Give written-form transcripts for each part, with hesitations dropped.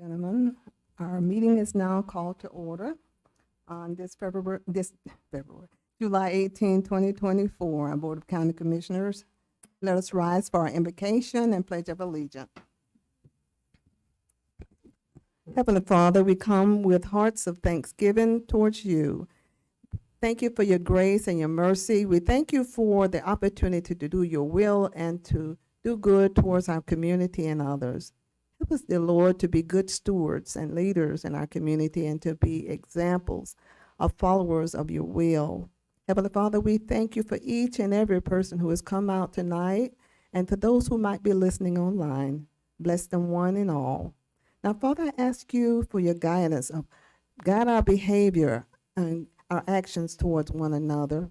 Gentlemen, our meeting is now called to order on February, July 18, 2024, our Board of County Commissioners. Let us rise for our invocation and pledge of allegiance. Heavenly Father, we come with hearts of thanksgiving towards you. Thank you for your grace and your mercy. We thank you for the opportunity to do your will and to do good towards our community and others. Help us, dear Lord, to be good stewards and leaders in our community and to be examples of followers of your will. Heavenly Father, we thank you for each and every person who has come out tonight and for those who might be listening online. Bless them one and all. Now, Father, I ask you for your guidance. Guide our behavior and our actions towards one another.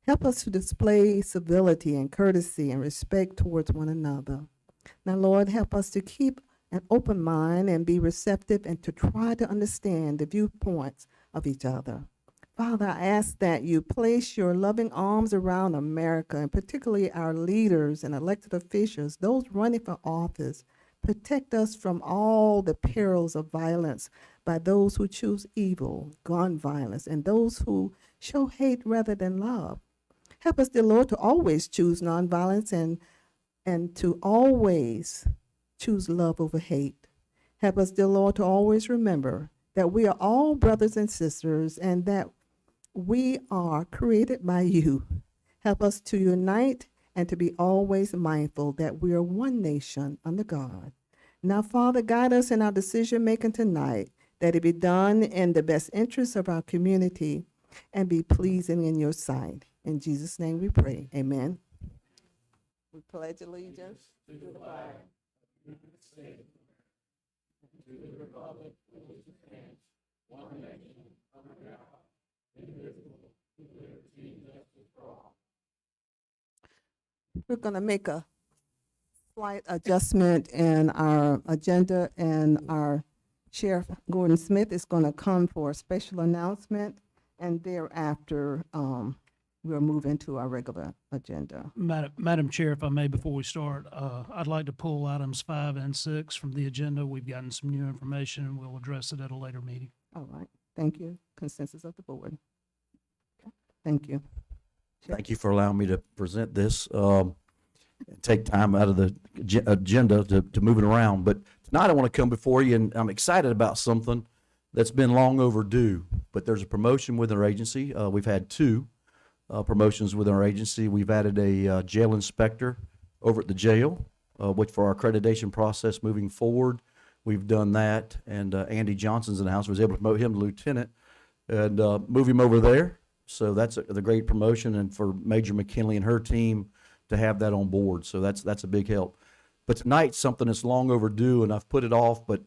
Help us to display civility and courtesy and respect towards one another. Now, Lord, help us to keep an open mind and be receptive and to try to understand the viewpoints of each other. Father, I ask that you place your loving arms around America, and particularly our leaders and elected officials, those running for office. Protect us from all the perils of violence by those who choose evil, gun violence, and those who show hate rather than love. Help us, dear Lord, to always choose nonviolence and to always choose love over hate. Help us, dear Lord, to always remember that we are all brothers and sisters and that we are created by you. Help us to unite and to be always mindful that we are one nation under God. Now, Father, guide us in our decision-making tonight, that it be done in the best interest of our community and be pleasing in your sight. In Jesus' name we pray. Amen. We pledge allegiance to the flag of the States, to the republic for which it stands, one nation, under God, indivisible, with liberty and justice for all. We're going to make a slight adjustment in our agenda, and our Sheriff Gordon Smith is going to come for a special announcement, and thereafter we'll move into our regular agenda. Madam Chair, if I may, before we start, I'd like to pull items 5 and 6 from the agenda. We've gotten some new information, and we'll address it at a later meeting. All right. Thank you. Consensus of the board. Okay. Thank you. Thank you for allowing me to present this. Take time out of the agenda to move it around. But tonight I want to come before you, and I'm excited about something that's been long overdue. But there's a promotion within our agency. We've had 2 promotions within our agency. We've added a jail inspector over at the jail, which for our accreditation process moving forward, we've done that. And Andy Johnson's in the house. Was able to promote him to lieutenant and move him over there. So that's the great promotion, and for Major McKinley and her team to have that on board. So that's a big help. But tonight, something that's long overdue, and I've put it off, but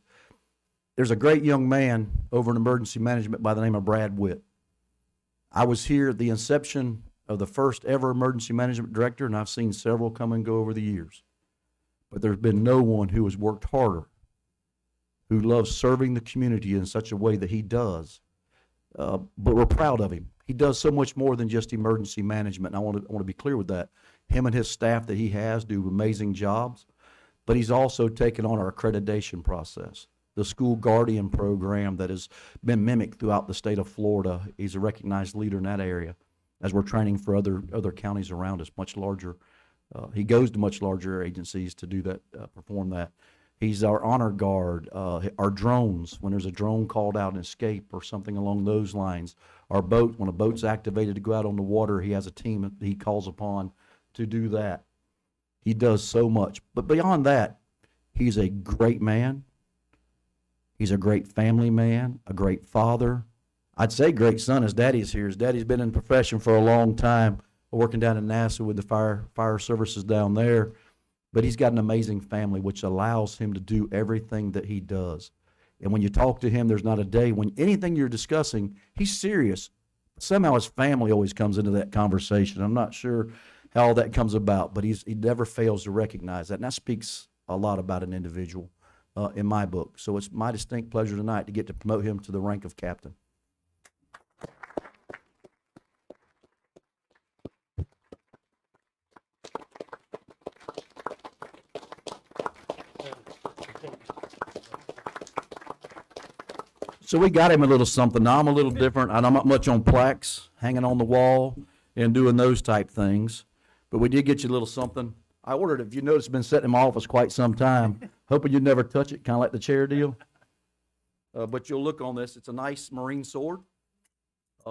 there's a great young man over in emergency management by the name of Brad Witt. I was here at the inception of the first ever emergency management director, and I've seen several come and go over the years. But there's been no one who has worked harder, who loves serving the community in such a way that he does. But we're proud of him. He does so much more than just emergency management, and I want to be clear with that. Him and his staff that he has do amazing jobs, but he's also taken on our accreditation process, the school guardian program that has been mimicked throughout the state of Florida. He's a recognized leader in that area as we're training for other counties around us, much larger. He goes to much larger agencies to do that, perform that. He's our honor guard, our drones, when there's a drone called out and escape or something along those lines. Our boat, when a boat's activated to go out on the water, he has a team that he calls upon to do that. He does so much. But beyond that, he's a great man. He's a great family man, a great father. I'd say great son. His daddy's here. His daddy's been in the profession for a long time, working down in NASA with the fire services down there. But he's got an amazing family, which allows him to do everything that he does. And when you talk to him, there's not a day when anything you're discussing, he's serious. Somehow his family always comes into that conversation. I'm not sure how all that comes about, but he never fails to recognize that. And that speaks a lot about an individual in my book. So it's my distinct pleasure tonight to get to promote him to the rank of captain. So we got him a little something. Now I'm a little different. I'm not much on plaques, hanging on the wall and doing those type things. But we did get you a little something. I ordered it. If you notice, it's been sitting in my office quite some time. Hoping you'd never touch it, kind of like the chair deal. But you'll look on this. It's a nice Marine sword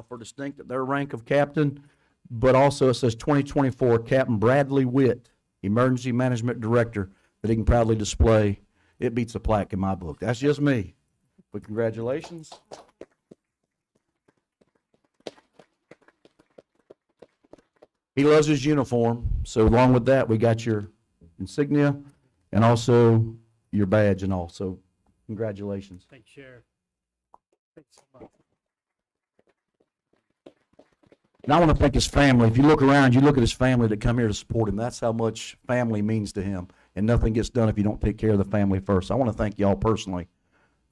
for distinct at their rank of captain. But also it says 2024 Captain Bradley Witt, Emergency Management Director, that he can proudly display. It beats a plaque in my book. That's just me. But congratulations. He loves his uniform, so along with that, we got your insignia and also your badge and all. So congratulations. Thank you, Sheriff. Thanks so much. And I want to thank his family. If you look around, you look at his family that come here to support him. That's how much family means to him. And nothing gets done if you don't take care of the family first. I want to thank y'all personally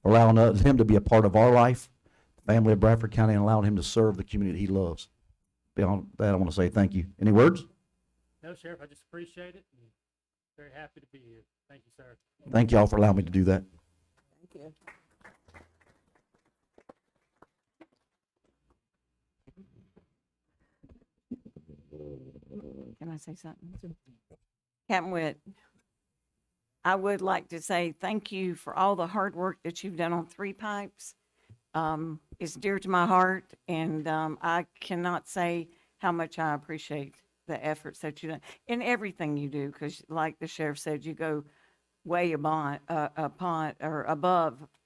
for allowing him to be a part of our life, the family of Bradford County, and allowing him to serve the community he loves. Beyond that, I want to say thank you. Any words? No, Sheriff, I just appreciate it and very happy to be here. Thank you, sir. Thank y'all for allowing me to do that. Thank you. Can I say something? Captain Witt, I would like to say thank you for all the hard work that you've done on Three Pipes. It's dear to my heart, and I cannot say how much I appreciate the efforts that you've done in everything you do, because like the sheriff said, you go way above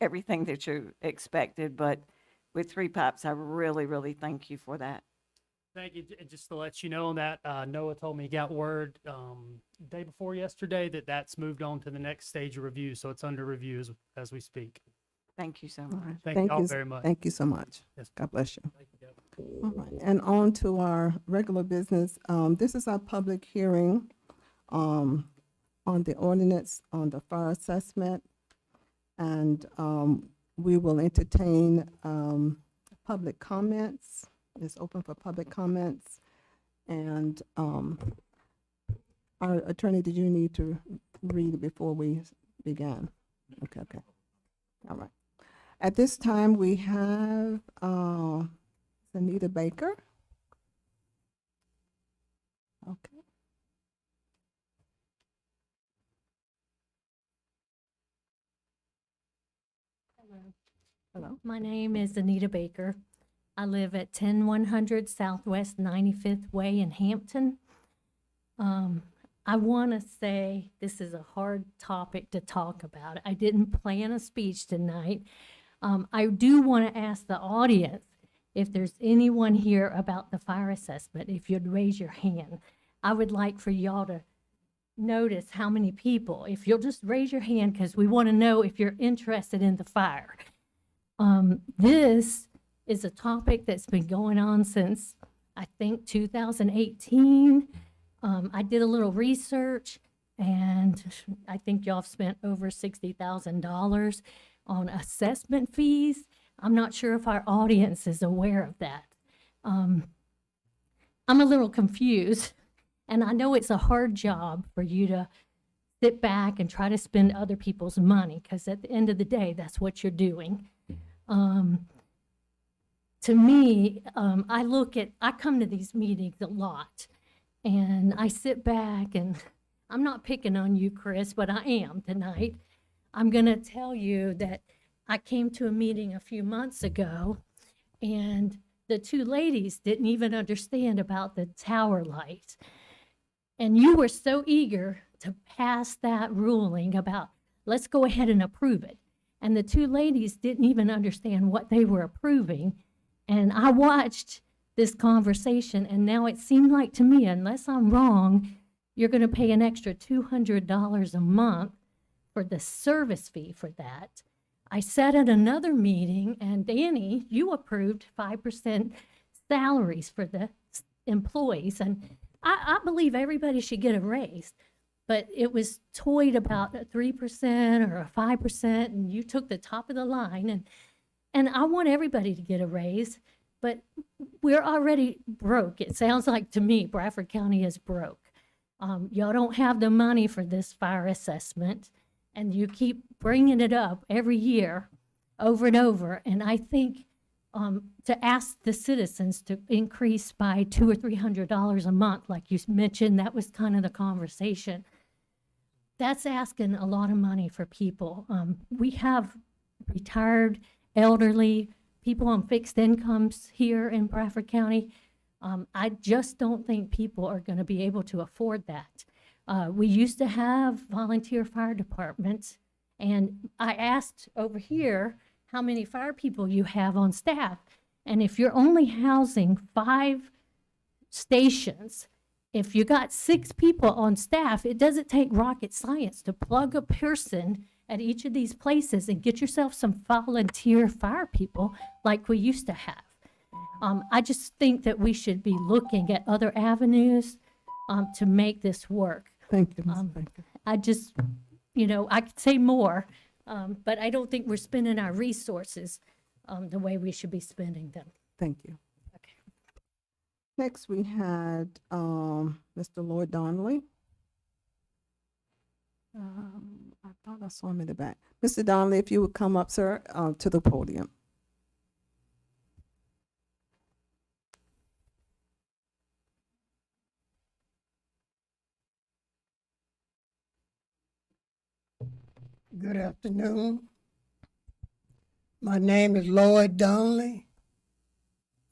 everything that you expected, but with Three Pipes, I really, really thank you for that. Thank you. Just to let you know on that, Noah told me he got word day before yesterday that that's moved on to the next stage of review, so it's under review as we speak. Thank you so All much. right. Thank you all you, very much. Thank you so much. Yes. God bless you. Thank you, Deb. All right, and on to our regular business. This is our public hearing on the ordinance on the fire assessment. And we will entertain public comments. It's open for public comments. And our attorney, did you need to read it before we began? Okay. All right. At this time, we have Anita Baker. Okay. Hello. My name is Anita Baker. I live at 10100 Southwest 95th Way in Hampton. I want to say this is a hard topic to talk about. I didn't plan a speech tonight. I do want to ask the audience if there's anyone here about the fire assessment, if you'd raise your hand. I would like for y'all to notice how many people, if you'll just raise your hand, because we want to know if you're interested in the fire. This is a topic that's been going on since, I think, 2018. I did a little research, and I think y'all have spent over $60,000 on assessment fees. I'm not sure if our audience is aware of that. I'm a little confused, and I know it's a hard job for you to sit back and try to spend other people's money, because at the end of the day, that's what you're doing. To me, I come to these meetings a lot, and I sit back, and I'm not picking on you, Chris, but I am tonight. I'm going to tell you that I came to a meeting a few months ago, and the two ladies didn't even understand about the tower light. And you were so eager to pass that ruling about, let's go ahead and approve it. And the two ladies didn't even understand what they were approving. And I watched this conversation, and now it seemed like to me, unless I'm wrong, you're going to pay an extra $200 a month for the service fee for that. I sat at another meeting, and Danny, you approved 5% salaries for the employees, and I believe everybody should get a raise. But it was toyed about a 3% or a 5%, and you took the top of the line, and I want everybody to get a raise, but we're already broke. It sounds like to me Bradford County is broke. Y'all don't have the money for this fire assessment, and you keep bringing it up every year. over and over. And I think to ask the citizens to increase by $200 or $300 a month, like you mentioned, that was kind of the conversation. That's asking a lot of money for people. We have retired, elderly, people on fixed incomes here in Bradford County. I just don't think people are going to be able to afford that. We used to have volunteer fire departments, and I asked over here how many fire people you have on staff. And if you're only housing 5 stations, if you got 6 people on staff, it doesn't take rocket science to plug a person at each of these places and get yourself some volunteer fire people like we used to have. I just think that we should be looking at other avenues to make this work. Thank you, Ms. Baker. I just, I could say more, but I don't think we're spending our resources the way we should be spending them. Thank you. Okay. Next, we had Mr. Lloyd Donnelly. I thought I saw him in the back. Mr. Donnelly, if you would come up, sir, to the podium. Good afternoon. My name is Lloyd Donnelly,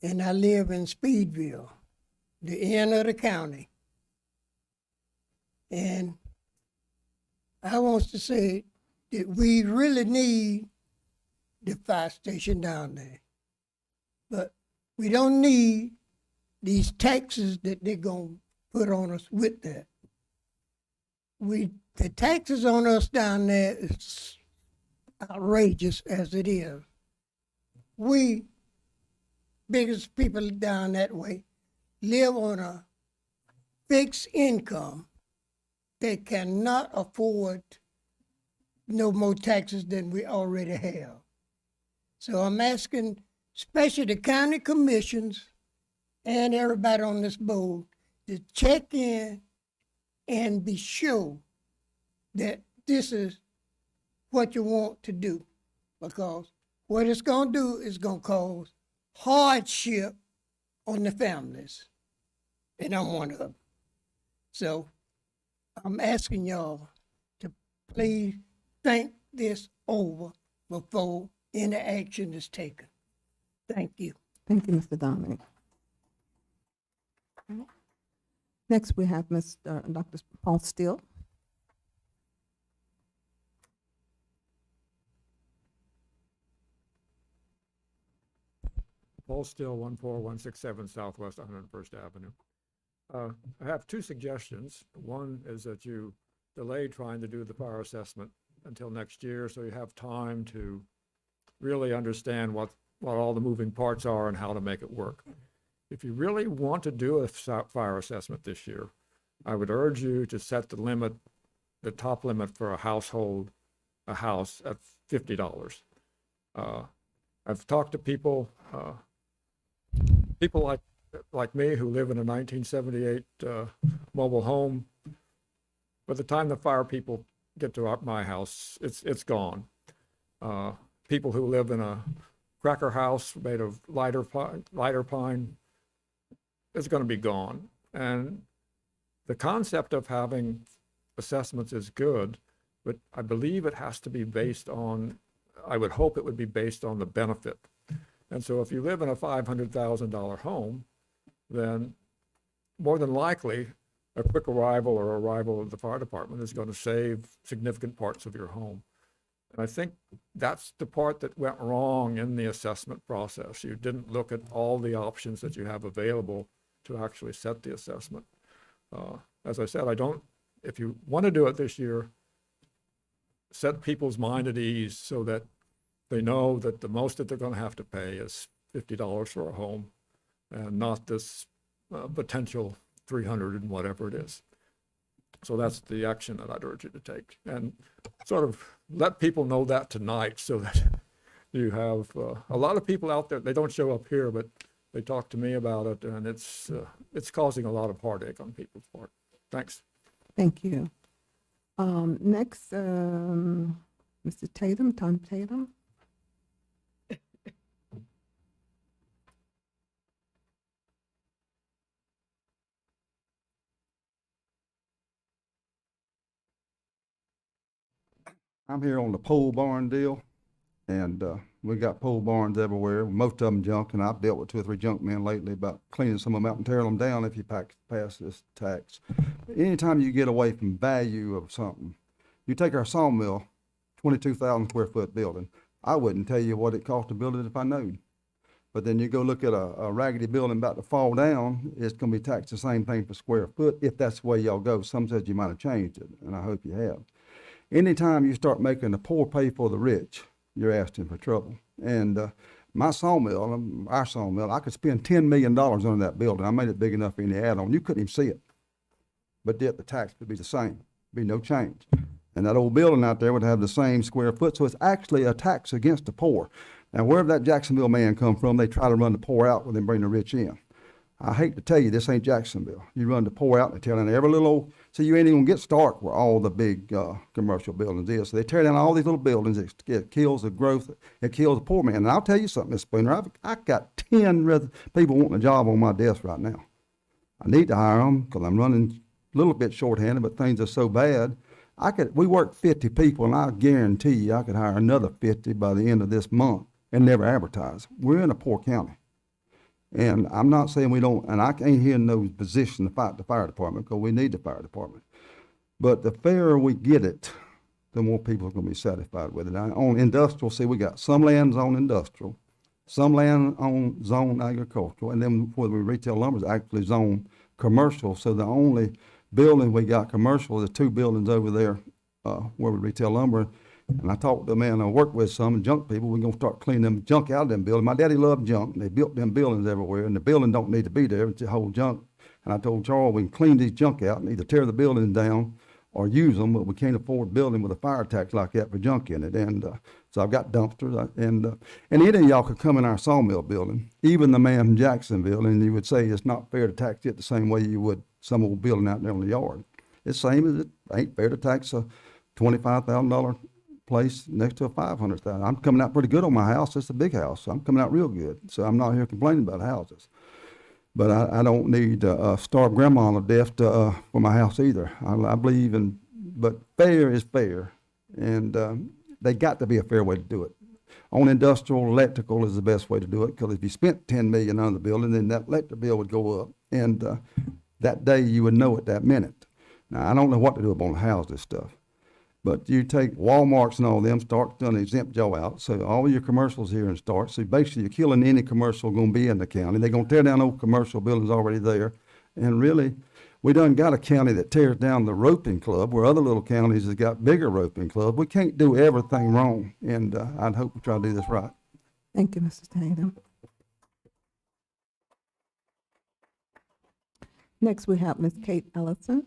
and I live in Speedville, the end of the county. And I want to say that we really need the fire station down there. But we don't need these taxes that they're going to put on us with that. The taxes on us down there is outrageous as it is. We, biggest people down that way, live on a fixed income. They cannot afford no more taxes than we already have. So I'm asking, especially the county commissions and everybody on this board, to check in and be sure that this is what you want to do. Because what it's going to do is going to cause hardship on the families. And I'm one of them. So I'm asking y'all to please think this over before any action is taken. Thank you. Thank you, Mr. Donnelly. Next, we have Dr. Paul Steele. Paul Still, 14167 Southwest 101st Avenue. I have 2 suggestions. One is that you delay trying to do the fire assessment until next year, so you have time to really understand what all the moving parts are and how to make it work. If you really want to do a fire assessment this year, I would urge you to set the top limit for a house at $50. I've talked to people like me who live in a 1978 mobile home. By the time the fire people get to my house, it's gone. People who live in a cracker house made of lighter pine, it's going to be gone. And the concept of having assessments is good, but I believe it has to be based on, I would hope it would be based on the benefit. And so if you live in a $500,000 home, then more than likely a quick arrival or arrival of the fire department is going to save significant parts of your home. And I think that's the part that went wrong in the assessment process. You didn't look at all the options that you have available to actually set the assessment. As I said, if you want to do it this year, set people's mind at ease so that they know that the most that they're going to have to pay is $50 for a home and not this potential 300 and whatever it is. So that's the action that I'd urge you to take, and sort of let people know that tonight so that you have a lot of people out there, they don't show up here, but they talk to me about it, and it's causing a lot of heartache on people's part. Thanks. Thank you. Next, Mr. Tatum, Tom Tatum. I'm here on the pole barn deal, and we got pole barns everywhere, most of them junk, and I've dealt with 2 or 3 junk men lately about cleaning some of them out and tearing them down if you pass this tax. Anytime you get away from value of something, you take our sawmill, 22,000 square foot building. I wouldn't tell you what it cost to build it if I knowed. But then you go look at a raggedy building about to fall down, it's gonna be taxed the same thing per square foot, if that's the way y'all go. Some says you might have changed it, and I hope you have. Anytime you start making the poor pay for the rich, you're asking for trouble. And my sawmill, our sawmill, I could spend $10 million on that building. I made it big enough for any add-on. You couldn't even see it. But yet the tax would be the same, be no change. And that old building out there would have the same square foot, so it's actually a tax against the poor. Now, wherever that Jacksonville man come from, they try to run the poor out and then bring the rich in. I hate to tell you, this ain't Jacksonville. You run the poor out, and they tear down every little old, so you ain't even gonna get Stark where all the big commercial buildings is. So they tear down all these little buildings. It kills the growth. It kills the poor man. And I'll tell you something, Miss Spooner, I've got 10 people wanting a job on my desk right now. I need to hire them because I'm running a little bit shorthanded, but things are so bad. We work 50 people, and I guarantee you I could hire another 50 by the end of this month and never advertise. We're in a poor county. And I'm not saying we don't, and I ain't here in no position to fight the fire department because we need the fire department. But the fairer we get it, the more people are going to be satisfied with it. Now, on industrial, see, we got some land on industrial, some land on zone agricultural, and then where we retail lumber is actually zone commercial. So the only building we got commercial, the 2 buildings over there where we retail lumber. And I talked to a man I work with, some junk people. We're going to start cleaning them junk out of them buildings. My daddy loved junk, and they built them buildings everywhere, and the building don't need to be there. It's a whole junk. And I told Charles we can clean these junk out and either tear the buildings down or use them, but we can't afford a building with a fire tax like that for junk in it. And so I've got dumpsters. And any of y'all could come in our sawmill building, even the man from Jacksonville, and you would say it's not fair to tax it the same way you would some old building out there in the yard. It's the same as it ain't fair to tax a $25,000 place next to a $500,000. I'm coming out pretty good on my house. It's a big house. So I'm coming out real good. So I'm not here complaining about houses. But I don't need starve grandma to death for my house either. I believe in, but fair is fair. And they got to be a fair way to do it. On industrial, electrical is the best way to do it, because if you spent $10 million on the building, then that electric bill would go up. And that day you would know it that minute. Now, I don't know what to do about houses stuff. But you take Walmarts and all them, Stark's done exempt y'all out. So all your commercials here in Stark. So basically you're killing any commercial going to be in the county. They're going to tear down old commercial buildings already there. And really, we done got a county that tears down the roping club, where other little counties have got bigger roping clubs. We can't do everything wrong. And I'd hope we try to do this right. Thank you, Mr. Tatum. Next, we have Ms. Kate Ellison.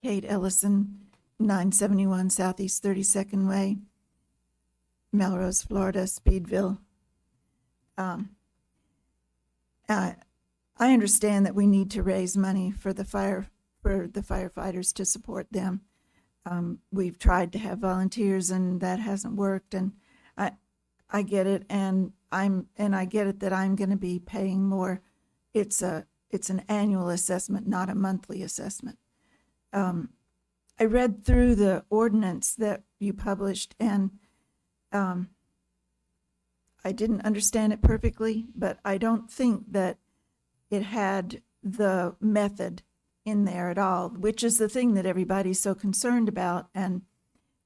Kate Ellison, 971 Southeast 32nd Way, Melrose, Florida, Speedville. I understand that we need to raise money for the firefighters to support them. We've tried to have volunteers, and that hasn't worked. And I get it, and I get it that I'm going to be paying more. It's an annual assessment, not a monthly assessment. I read through the ordinance that you published, and I didn't understand it perfectly, but I don't think that it had the method in there at all, which is the thing that everybody's so concerned about, and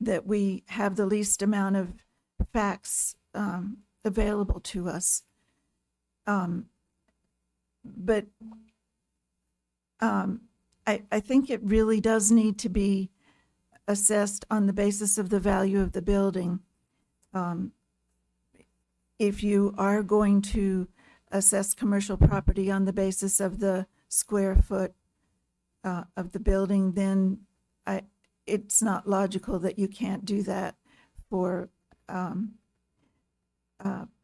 that we have the least amount of facts available to us. I think it really does need to be assessed on the basis of the value of the building. If you are going to assess commercial property on the basis of the square foot of the building, then it's not logical that you can't do that for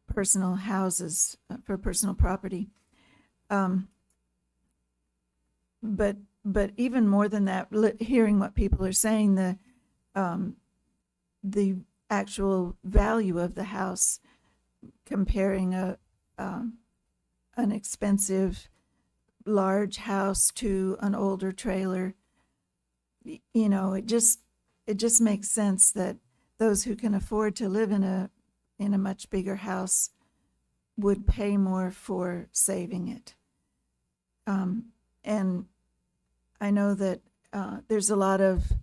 personal houses, for personal property. But even more than that, hearing what people are saying, the actual value of the house, comparing an expensive large house to an older trailer. You know, it just makes sense that those who can afford to live in a much bigger house would pay more for saving it. And I know that there's a lot of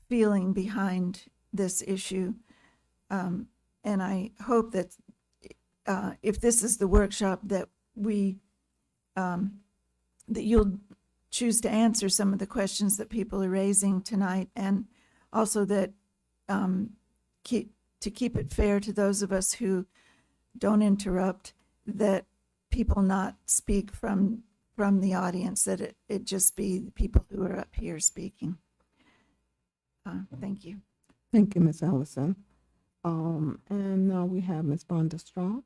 feeling behind this issue. And I hope that if this is the workshop that that you'll choose to answer some of the questions that people are raising tonight, and also that to keep it fair to those of us who don't interrupt, that people not speak from the audience, that it just be the people who are up here speaking. Thank you. Thank you, Ms. Ellison. And now we have Ms. Bonda Strong.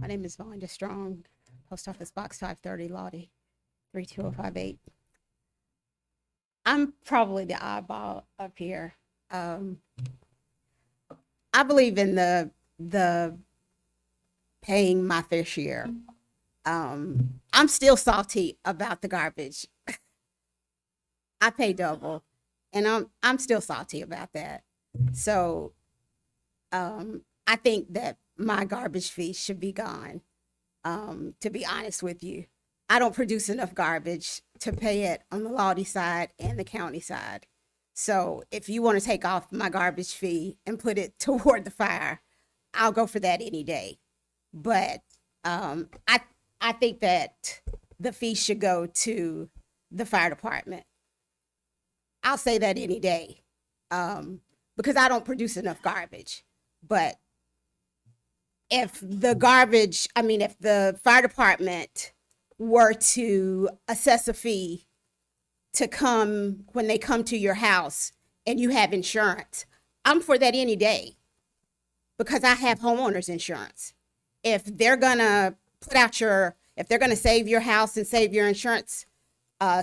My name is Vonda Strong, Post Office Box 530, Lottie, 32058. I'm probably the oddball up here. I believe in the paying my fair share. I'm still salty about the garbage. I pay double, and I'm still salty about that. So I think that my garbage fee should be gone. To be honest with you, I don't produce enough garbage to pay it on the Lottie side and the county side. So if you want to take off my garbage fee and put it toward the fire, I'll go for that any day. But I think that the fee should go to the fire department. I'll say that any day, because I don't produce enough garbage. But if the fire department were to assess a fee to come when they come to your house and you have insurance, I'm for that any day, because I have homeowners insurance. If they're gonna save your house and save your insurance,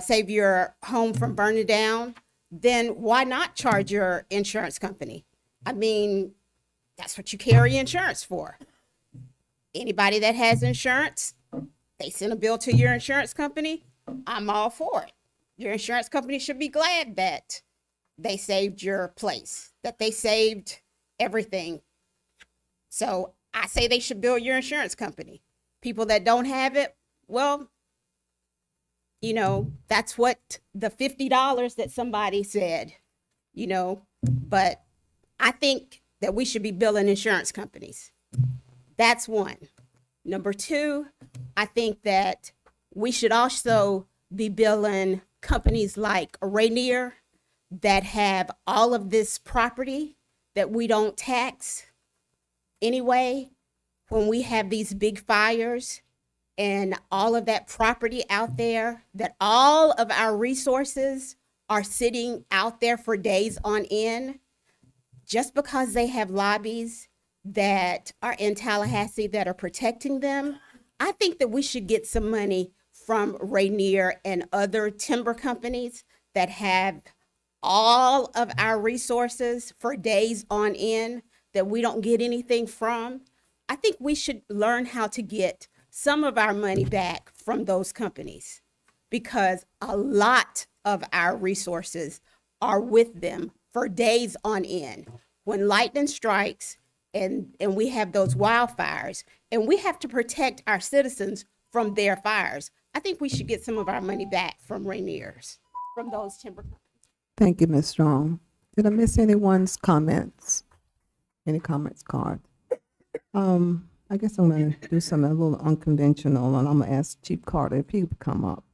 save your home from burning down, then why not charge your insurance company? I mean, that's what you carry insurance for. Anybody that has insurance, they send a bill to your insurance company, I'm all for it. Your insurance company should be glad that they saved your place, that they saved everything. So I say they should bill your insurance company. People that don't have it, well, you know, that's what the $50 that somebody said, you know, but I think that we should be billing insurance companies. That's one. Number two, I think that we should also be billing companies like Rainier that have all of this property that we don't tax anyway. When we have these big fires and all of that property out there, that all of our resources are sitting out there for days on end, just because they have lobbies that are in Tallahassee that are protecting them, I think that we should get some money from Rainier and other timber companies that have all of our resources for days on end that we don't get anything from. I think we should learn how to get some of our money back from those companies, because a lot of our resources are with them for days on end. When lightning strikes and we have those wildfires and we have to protect our citizens from their fires, I think we should get some of our money back from Rainier's, from those timber companies. Thank you, Ms. Strong. Did I miss anyone's comments? Any comments card? I guess I'm going to do something a little unconventional, and I'm going to ask Chief Carter if he would come up.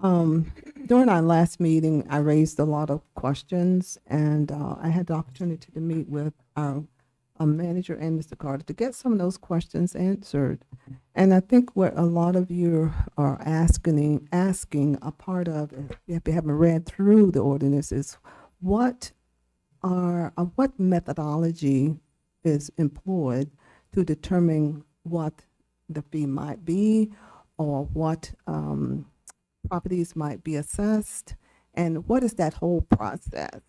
During our last meeting, I raised a lot of questions, and I had the opportunity to meet with our manager and Mr. Carter to get some of those questions answered. And I think what a lot of you are asking a part of, if you haven't read through the ordinance, is what methodology is employed to determine what the fee might be, or what properties might be assessed, and what is that whole process.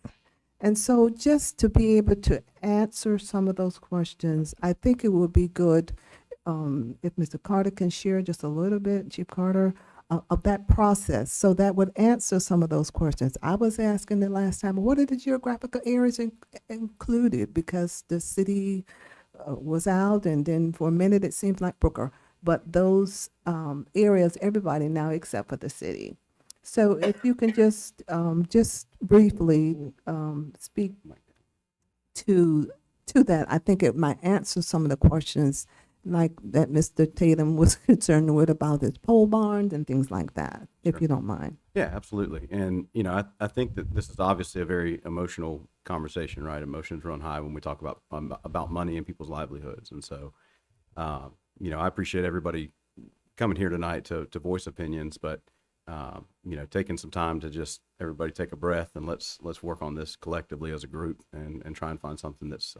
And so just to be able to answer some of those questions, I think it would be good if Mr. Carter can share just a little bit, Chief Carter, of that process. So that would answer some of those questions. I was asking the last time, what are the geographical areas included? Because the city was out, and then for a minute it seems like Brooker. But those areas, everybody now except for the city. So if you can just briefly speak to that, I think it might answer some of the questions like that Mr. Tatum was concerned with about his pole barns and things like that, if you don't mind. Yeah, absolutely. And, you know, I think that this is obviously a very emotional conversation, right? Emotions run high when we talk about money and people's livelihoods. And so, you know, I appreciate everybody coming here tonight to voice opinions, but, you know, taking some time to just everybody take a breath and let's work on this collectively as a group and try and find something that's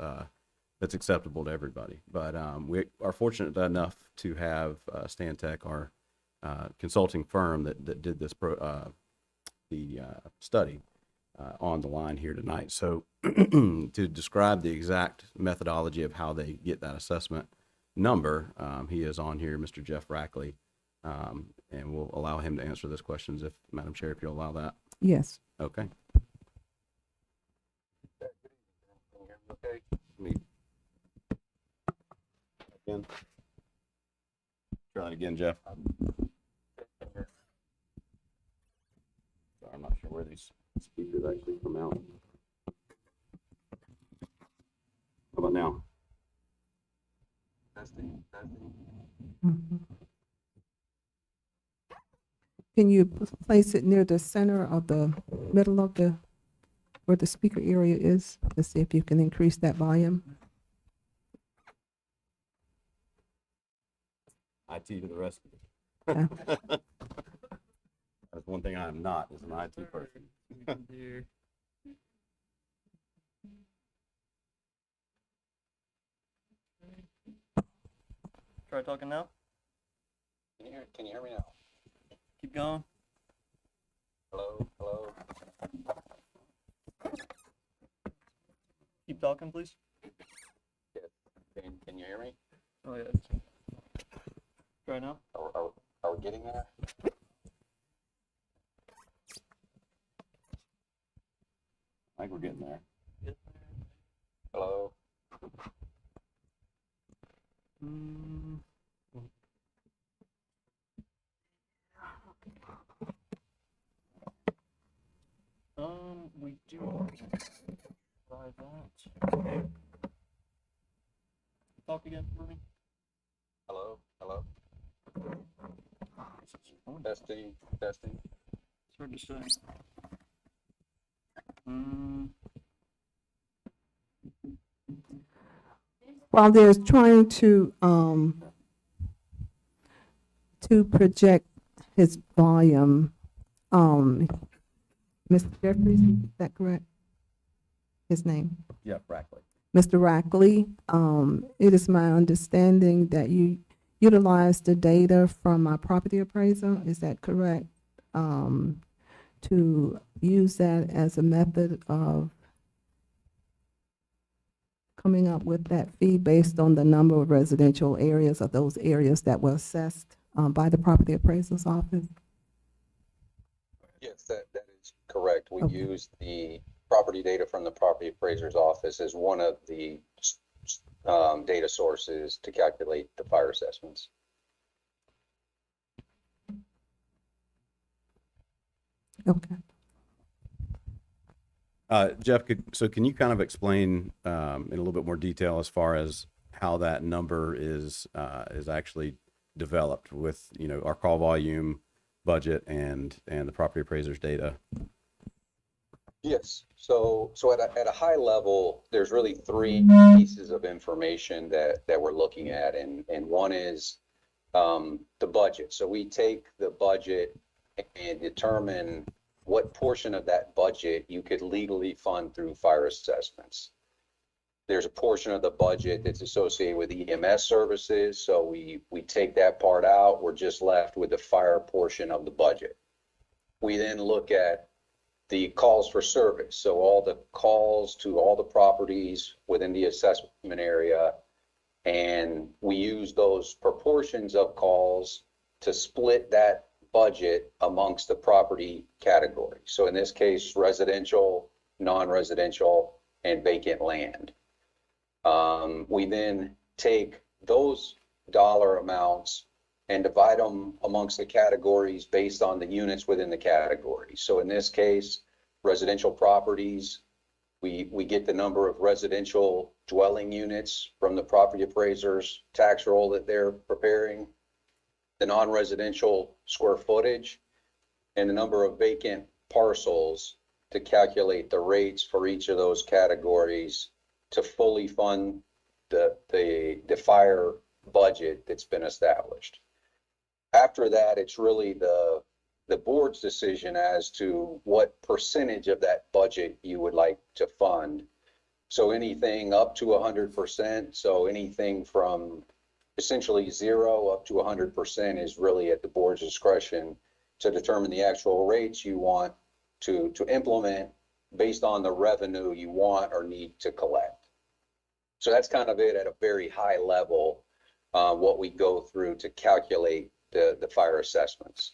acceptable to everybody. But we are fortunate enough to have Stantec, our consulting firm that did this study on the line here tonight. So to describe the exact methodology of how they get that assessment number, he is on here, Mr. Jeff Rackley, and we'll allow him to answer those questions if, Madam Chair, if you'll allow that. Yes. Okay. Okay. Again. Try that again, Jeff. Sorry, I'm not sure where these speakers actually come out. How about now? Testing. Mhm. Can you place it near the center of the middle of where the speaker area is? Let's see if you can increase that volume. IT to the rescue. Yeah. That's one thing I am not, is an IT person. Try talking now. Can you hear me now? Keep going. Hello, hello. Keep talking, please. Yes. Can you hear me? Oh yeah. Try now. Are we getting there? I think we're getting there. Hello. We do try that. Talk again for me. Hello, hello. Testing. It's hard to say. While they're trying to project his volume, Mr. Jeffries, is that correct? His name? Yeah, Rackley. Mr. Rackley, it is my understanding that you utilized the data from my property appraiser, is that correct? To use that as a method of coming up with that fee based on the number of residential areas of those areas that were assessed by the property appraiser's office? Yes, that is correct. We Okay. use the property data from the property appraiser's office as one of the data sources to calculate the fire assessments. Okay. Jeff, can you kind of explain in a little bit more detail as far as how that number is actually developed with, you know, our call volume, budget, and the property appraiser's data? Yes. So at a high level, there's really three pieces of information that we're looking at, and one is the budget. So we take the budget and determine what portion of that budget you could legally fund through fire assessments. There's a portion of the budget that's associated with EMS services, so we take that part out. We're just left with the fire portion of the budget. We then look at the calls for service, so all the calls to all the properties within the assessment area, and we use those proportions of calls to split that budget amongst the property categories. So in this case, residential, non-residential, and vacant land. We then take those dollar amounts and divide them amongst the categories based on the units within the category. So in this case, residential properties, we get the number of residential dwelling units from the property appraiser's tax roll that they're preparing, the non-residential square footage, and the number of vacant parcels to calculate the rates for each of those categories to fully fund the fire budget that's been established. After that, it's really the board's decision as to what percentage of that budget you would like to fund. So anything up to 100%, so anything from essentially 0 up to 100% is really at the board's discretion to determine the actual rates you want to implement based on the revenue you want or need to collect. So that's kind of it at a very high level, what we go through to calculate the fire assessments.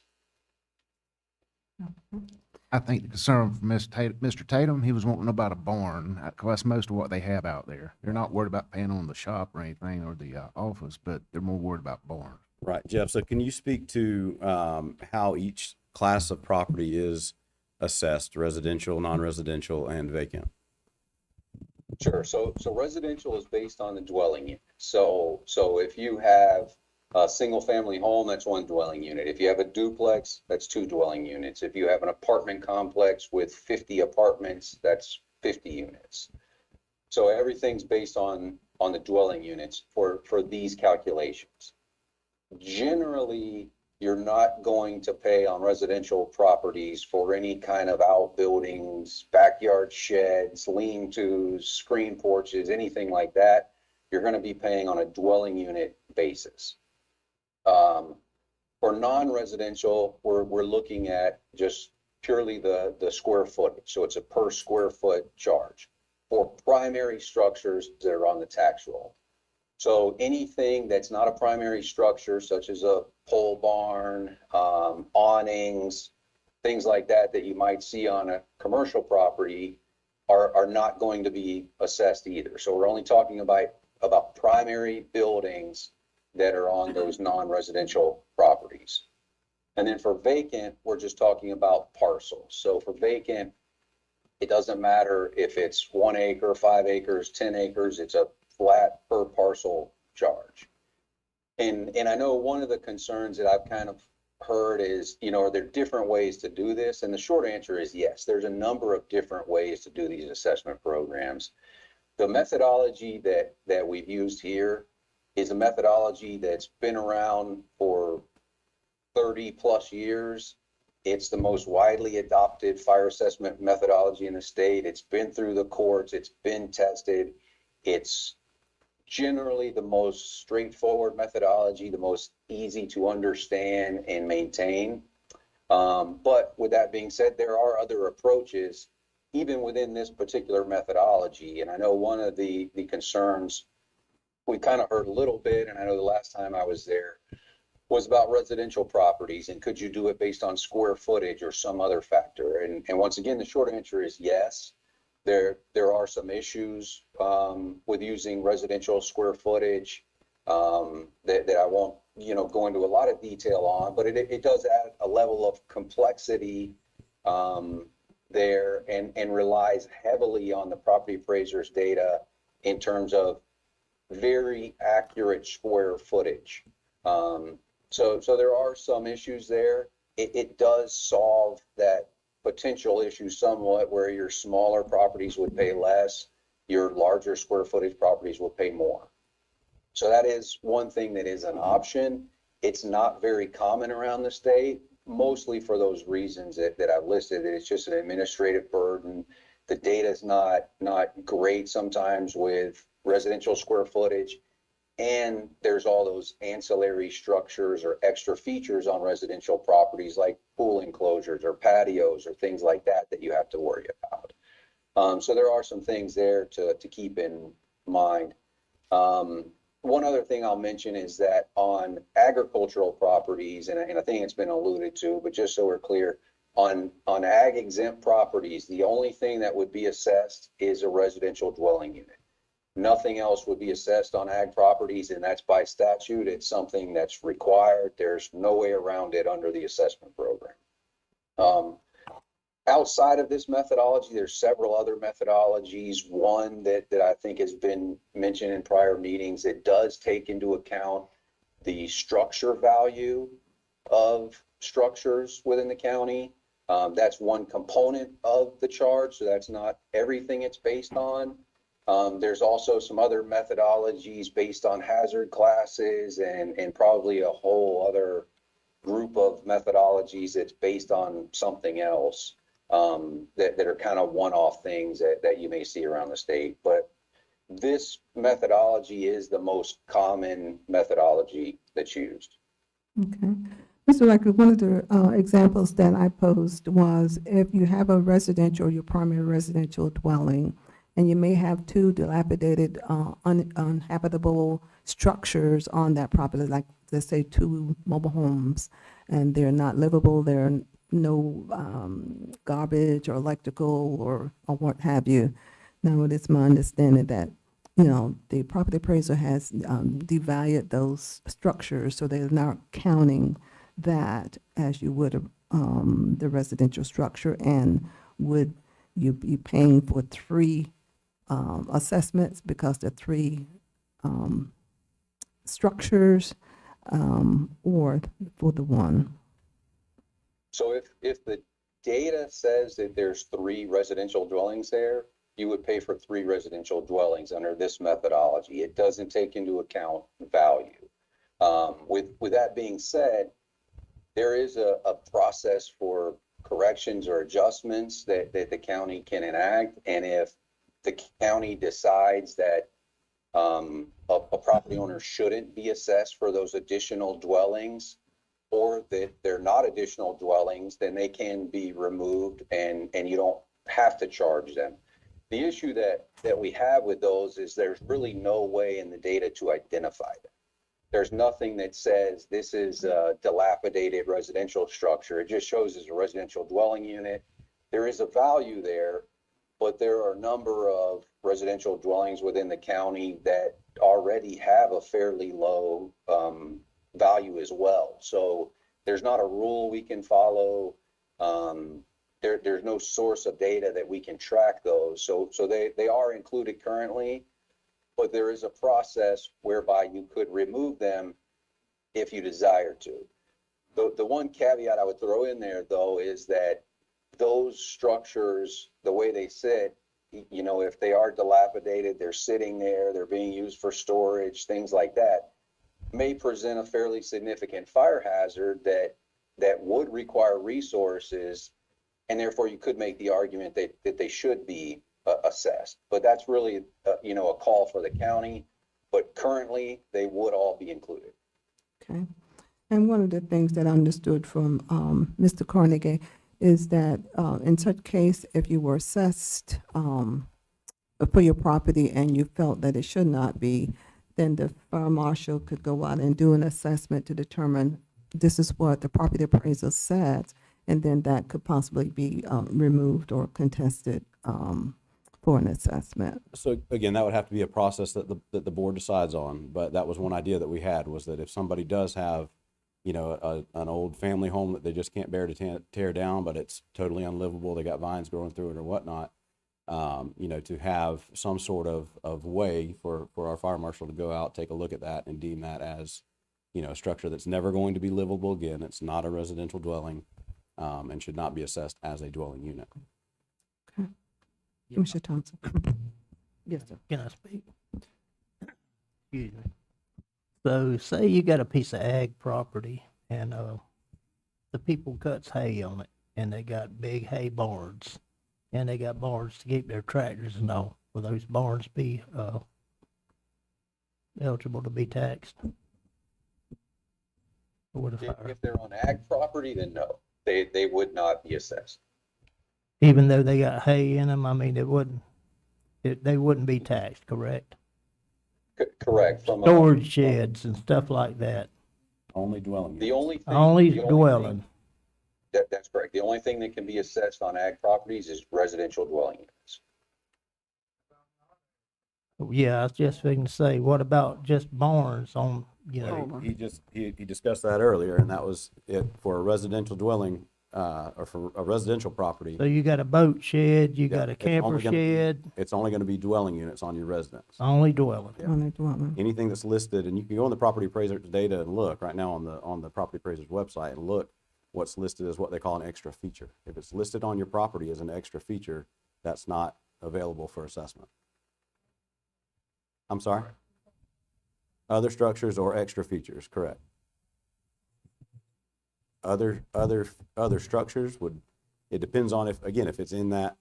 I think the concern from Mr. Tatum, he was wanting about a barn. That's most of what they have out there. They're not worried about paying on the shop or anything or the office, but they're more worried about barns. Right, Jeff. So can you speak to how each class of property is assessed, residential, non-residential, and vacant? Sure. So residential is based on the dwelling unit. So if you have a single family home, that's 1 dwelling unit. If you have a duplex, that's 2 dwelling units. If you have an apartment complex with 50 apartments, that's 50 units. So everything's based on the dwelling units for these calculations. Generally, you're not going to pay on residential properties for any kind of outbuildings, backyard sheds, lean-tos, screen porches, anything like that. You're going to be paying on a dwelling unit basis. For non-residential, we're looking at just purely the square footage. So it's a per square foot charge for primary structures that are on the tax roll. So anything that's not a primary structure, such as a pole barn, awnings, things like that you might see on a commercial property are not going to be assessed either. So we're only talking about primary buildings that are on those non-residential properties. And then for vacant, we're just talking about parcels. So for vacant, it doesn't matter if it's 1 acre, 5 acres, 10 acres, it's a flat per parcel charge. And I know one of the concerns that I've kind of heard is, are there different ways to do this? And the short answer is yes, there's a number of different ways to do these assessment programs. The methodology that we've used here is a methodology that's been around for 30 plus years. It's the most widely adopted fire assessment methodology in the state. It's been through the courts. It's been tested. It's generally the most straightforward methodology, the most easy to understand and maintain. But with that being said, there are other approaches even within this particular methodology. And I know one of the concerns we kind of heard a little bit, and I know the last time I was there, was about residential properties and could you do it based on square footage or some other factor? And once again, the short answer is yes. There are some issues with using residential square footage that I won't go into a lot of detail on, but it does add a level of complexity there and relies heavily on the property appraiser's data in terms of very accurate square footage. So there are some issues there. It does solve that potential issue somewhat where your smaller properties would pay less, your larger square footage properties will pay more. So that is one thing that is an option. It's not very common around the state, mostly for those reasons that I've listed. It's just an administrative burden The data's not great sometimes with residential square footage. And there's all those ancillary structures or extra features on residential properties like pool enclosures or patios or things like that that you have to worry about. So there are some things there to keep in mind. One other thing I'll mention is that on agricultural properties, and I think it's been alluded to, but just so we're clear, on ag exempt properties, the only thing that would be assessed is a residential dwelling unit. Nothing else would be assessed on ag properties, and that's by statute. It's something that's required. There's no way around it under the assessment program. Outside of this methodology, there's several other methodologies. One that I think has been mentioned in prior meetings, it does take into account the structure value of structures within the county. That's one component of the charge, so that's not everything it's based on. There's also some other methodologies based on hazard classes and probably a whole other group of methodologies that's based on something else. That are kind of one-off things that you may see around the state. But this methodology is the most common methodology that's used. Okay. Mr. Rector, one of the examples that I posed was if you have a residential, your primary residential dwelling, and you may have two dilapidated, uninhabitable structures on that property, like let's say two mobile homes, and they're not livable, they're no garbage or electrical or what have you. Now, it is my understanding that, you know, the property appraiser has devalued those structures, so they're not counting that as you would the residential structure. And would you be paying for three assessments because they're three structures, or for the one? So if the data says that there's 3 residential dwellings there, you would pay for 3 residential dwellings under this methodology. It doesn't take into account value. With that being said, there is a process for corrections or adjustments that the county can enact. And if the county decides that a property owner shouldn't be assessed for those additional dwellings, or that they're not additional dwellings, then they can be removed and you don't have to charge them. The issue that we have with those is there's really no way in the data to identify them. There's nothing that says this is a dilapidated residential structure. It just shows as a residential dwelling unit. There is a value there, but there are a number of residential dwellings within the county that already have a fairly low value as well. So there's not a rule we can follow. There's no source of data that we can track those. So they are included currently, but there is a process whereby you could remove them if you desire to. The one caveat I would throw in there, though, is that those structures, the way they sit, you know, if they are dilapidated, they're sitting there, they're being used for storage, things like that, may present a fairly significant fire hazard that would require resources, and therefore you could make the argument that they should be assessed. But that's really you know, a call for the county, but currently they would all be included. Okay. And one of the things that I understood from Mr. Carnegie is that in such case, if you were assessed for your property and you felt that it should not be, then the fire marshal could go out and do an assessment to determine this is what the property appraiser said, and then that could possibly be removed or contested for an assessment. So again, that would have to be a process that the board decides on, but that was one idea that we had, was that if somebody does have, you know, an old family home that they just can't bear to tear down, but it's totally unlivable, they got vines growing through it or whatnot, you know, to have some sort of way for our fire marshal to go out, take a look at that and deem that as, you know, a structure that's never going to be livable again. It's not a residential dwelling, and should not be assessed as a dwelling unit. Okay. Mr. Thompson. Yes, sir. Can I speak? Excuse me. So say you got a piece of ag property and the people cuts hay on it and they got big hay barns and they got barns to keep their tractors and all. Will those barns be, eligible to be taxed? Or would a fire, If they're on ag property, then no, they would not be assessed. even though they got hay in them, I mean, they wouldn't be taxed, correct? Correct. From Storage sheds and stuff like that, Only dwelling the units. only thing, only the only dwelling. thing- that's correct. The only thing that can be assessed on ag properties is residential dwelling units. Yeah, I was just going to say, what about just barns on, you know? Hold on. He discussed that earlier, and that was it for a residential dwelling, or for a residential property. So you got a boat shed, you Yeah, got a it's only camper gonna be- shed, It's only gonna be dwelling units on your residence. only dwelling. On a dwelling. Anything that's listed, and you can go on the property appraiser's data and look right now on the property appraiser's website and look what's listed as what they call an extra feature. If it's listed on your property as an extra feature, that's not available for assessment. I'm sorry? Other structures or extra features, correct. Other structures would, it depends on if it's in that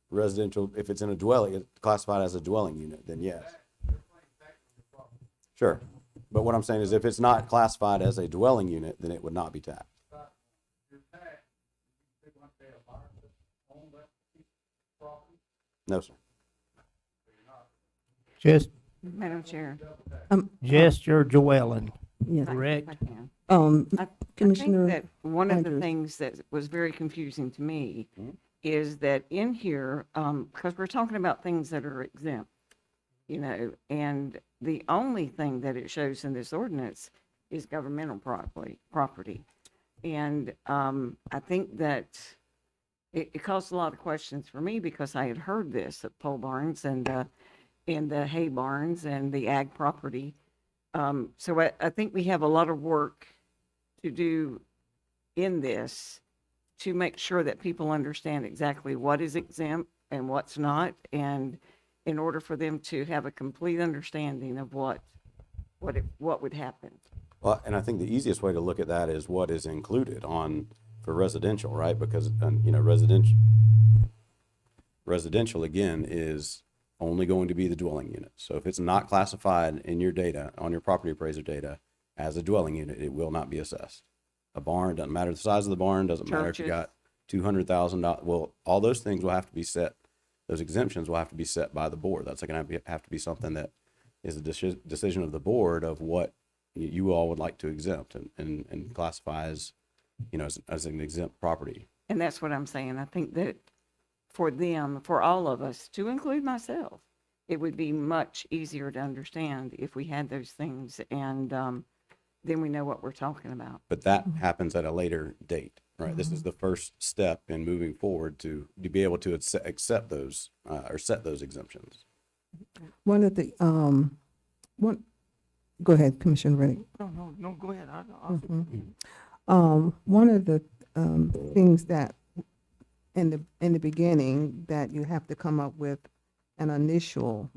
residential, if it's in a dwelling, it's classified as a dwelling unit, then yes. Sure. But what I'm saying is if it's not classified as a dwelling unit, then it would not be taxed. No, sir. Madam Chair. Just your dwelling, Yes. correct? I can. Um, I Commissioner think that one of the Andrews. things that was very confusing to me Mhm. is that in here, because we're talking about things that are exempt, you know, and the only thing that it shows in this ordinance is governmental property. And I think that it caused a lot of questions for me because I had heard this at pole barns and the hay barns and the ag property. So I think we have a lot of work to do in this to make sure that people understand exactly what is exempt and what's not, and in order for them to have a complete understanding of what would happen. Well, and I think the easiest way to look at that is what is included for residential, right? Because, you know, residential again is only going to be the dwelling unit. So if it's not classified in your data, on your property appraiser data, as a dwelling unit, it will not be assessed. A barn, doesn't matter the size of the barn, doesn't matter if you Churches. got $200,000, well, all those things will have to be set, those exemptions will have to be set by the board. That's gonna have to be something that is a decision of the board of what you all would like to exempt and classify as, you know, as an exempt property. And that's what I'm saying. I think that for them, for all of us, to include myself, it would be much easier to understand if we had those things, and then we know what we're talking about. But that happens at a later date, right? This is the first step in moving forward to be able to accept those, or set those exemptions. one of the, go ahead, Commissioner Reddick. No, go ahead. One of the things that in the beginning that you have to come up with an initial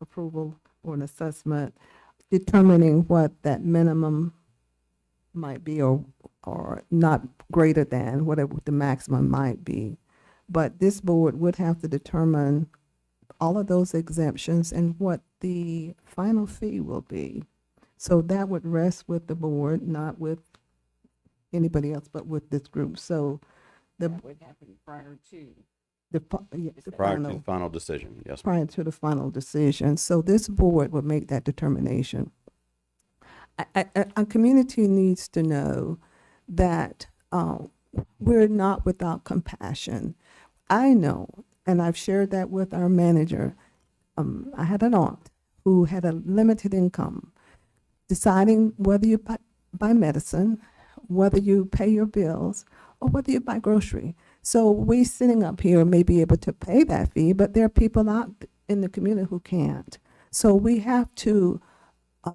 approval or an assessment, determining what that minimum might be or not greater than whatever the maximum might be. But this board would have to determine all of those exemptions and what the final fee will be. So that would rest with the board, not with anybody else, but with this group. So That would happen prior to. the Prior to final, the final decision, yes, ma'am. prior to the final decision. So this board would make that determination. Our community needs to know that we're not without compassion. I know, and I've shared that with our manager. I had an aunt who had a limited income, deciding whether you buy medicine, whether you pay your bills, or whether you buy grocery. So we sitting up here may be able to pay that fee, but there are people out in the community who can't. So we have to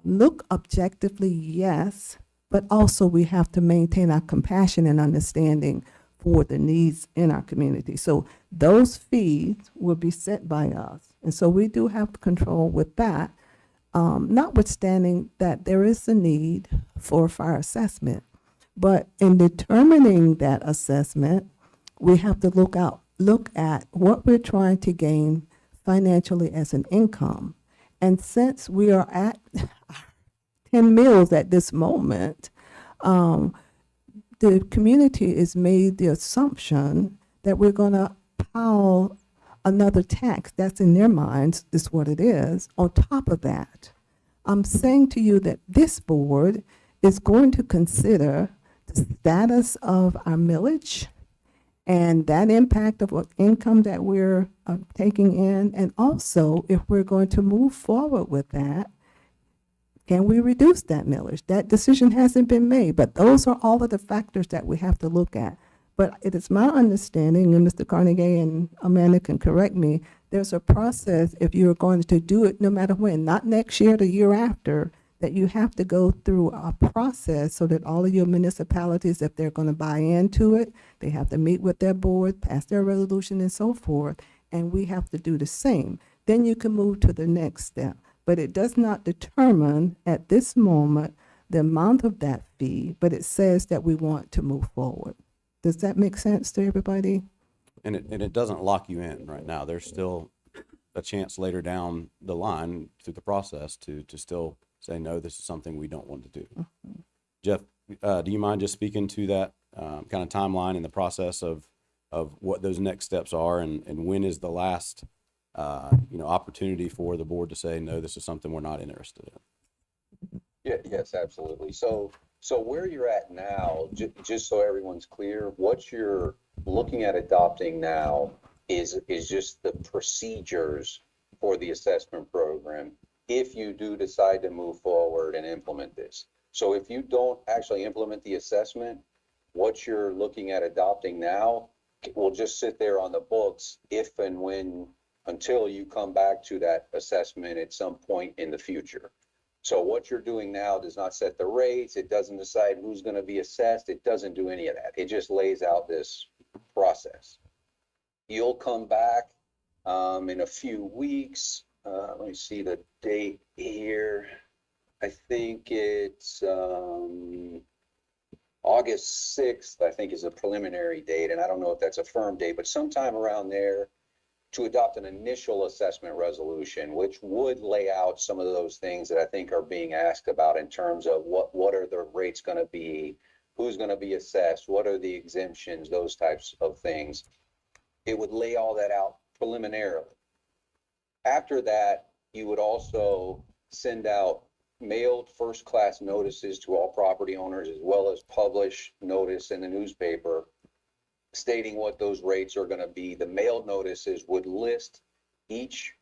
look objectively, yes, but also we have to maintain our compassion and understanding for the needs in our community. So those fees will be set by us. And so we do have control with that, notwithstanding that there is a need for fire assessment. But in determining that assessment, we have to look at what we're trying to gain financially as an income. And since we are at 10 mills at this moment, the community is made the assumption that we're going to pile another tax, that's in their minds, is what it is, on top of that. I'm saying to you that this board is going to consider the status of our millage and that impact of what income that we're taking in, and also if we're going to move forward with that, can we reduce that millage? That decision hasn't been made, but those are all of the factors that we have to look at. But it is my understanding, and Mr. Carnegie and Amanda can correct me, there's a process if you're going to do it no matter when, not next year, the year after, that you have to go through a process so that all of your municipalities, if they're going to buy into it, they have to meet with their board, pass their resolution and so forth, and we have to do the same. Then you can move to the next step. But it does not determine at this moment the amount of that fee, but it says that we want to move forward. Does that make sense to everybody? And it doesn't lock you in right now. There's still a chance later down the line through the process to still say, no, this is something we don't want to do. Mm-hmm. Jeff, do you mind just speaking to that kind of timeline and the process of what those next steps are, and when is the last opportunity for the board to say, no, this is something we're not interested in? Yeah, yes, absolutely. So where you're at now, just so everyone's clear, what you're looking at adopting now is just the procedures for the assessment program if you do decide to move forward and implement this. So if you don't actually implement the assessment, what you're looking at adopting now will just sit there on the books if and when, until you come back to that assessment at some point in the future. So what you're doing now does not set the rates. It doesn't decide who's going to be assessed. It doesn't do any of that. It just lays out this process. You'll come back in a few weeks. Let me see the date here. I think it's August 6th, I think, is a preliminary date. And I don't know if that's a firm date, but sometime around there, to adopt an initial assessment resolution, which would lay out some of those things that I think are being asked about in terms of what are the rates going to be, who's going to be assessed, what are the exemptions, those types of things. It would lay all that out preliminarily. After that, you would also send out mailed first-class notices to all property owners, as well as publish notice in the newspaper stating what those rates are going to be. The mailed notices would list each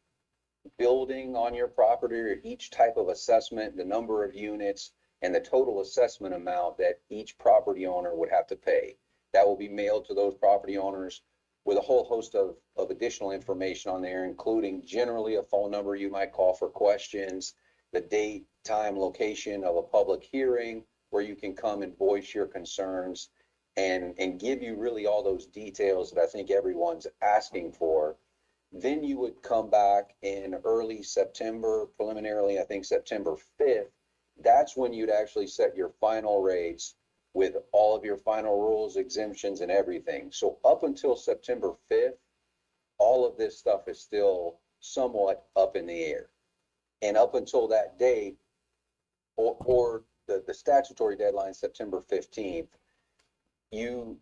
building on your property or each type of assessment, the number of units, and the total assessment amount that each property owner would have to pay. That will be mailed to those property owners with a whole host of additional information on there, including generally a phone number you might call for questions, the date, time, location of a public hearing where you can come and voice your concerns, and give you really all those details that I think everyone's asking for. Then you would come back in early September, preliminarily, I think September 5th. That's when you'd actually set your final rates with all of your final rules, exemptions, and everything. So up until September 5th, all of this stuff is still somewhat up in the air. And up until that date, or the statutory deadline, September 15th, you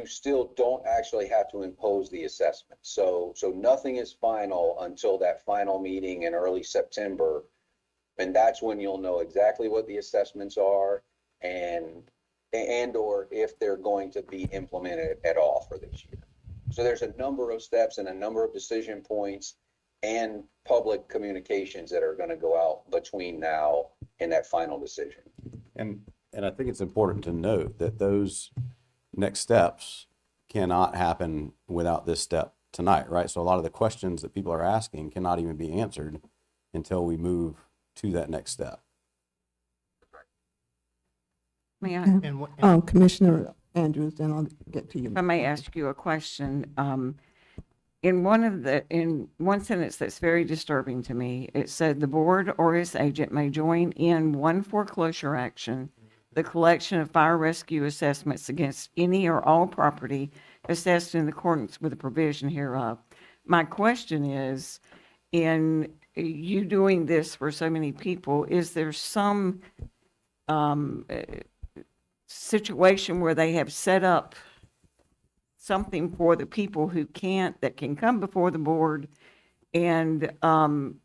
still don't actually have to impose the assessment. So nothing is final until that final meeting in early September. And that's when you'll know exactly what the assessments are and or if they're going to be implemented at all for this year. So there's a number of steps and a number of decision points and public communications that are going to go out between now and that final decision. And I think it's important to note that those next steps cannot happen without this step tonight, right? So a lot of the questions that people are asking cannot even be answered until we move to that next step. May I, Commissioner Andrews, then I'll get to you. if I may ask you a question, in one sentence that's very disturbing to me, it said the board or its agent may join in one foreclosure action, the collection of fire rescue assessments against any or all property assessed in accordance with the provision hereof. My question is, in you doing this for so many people, is there some situation where they have set up something for the people who can't, that can come before the board, and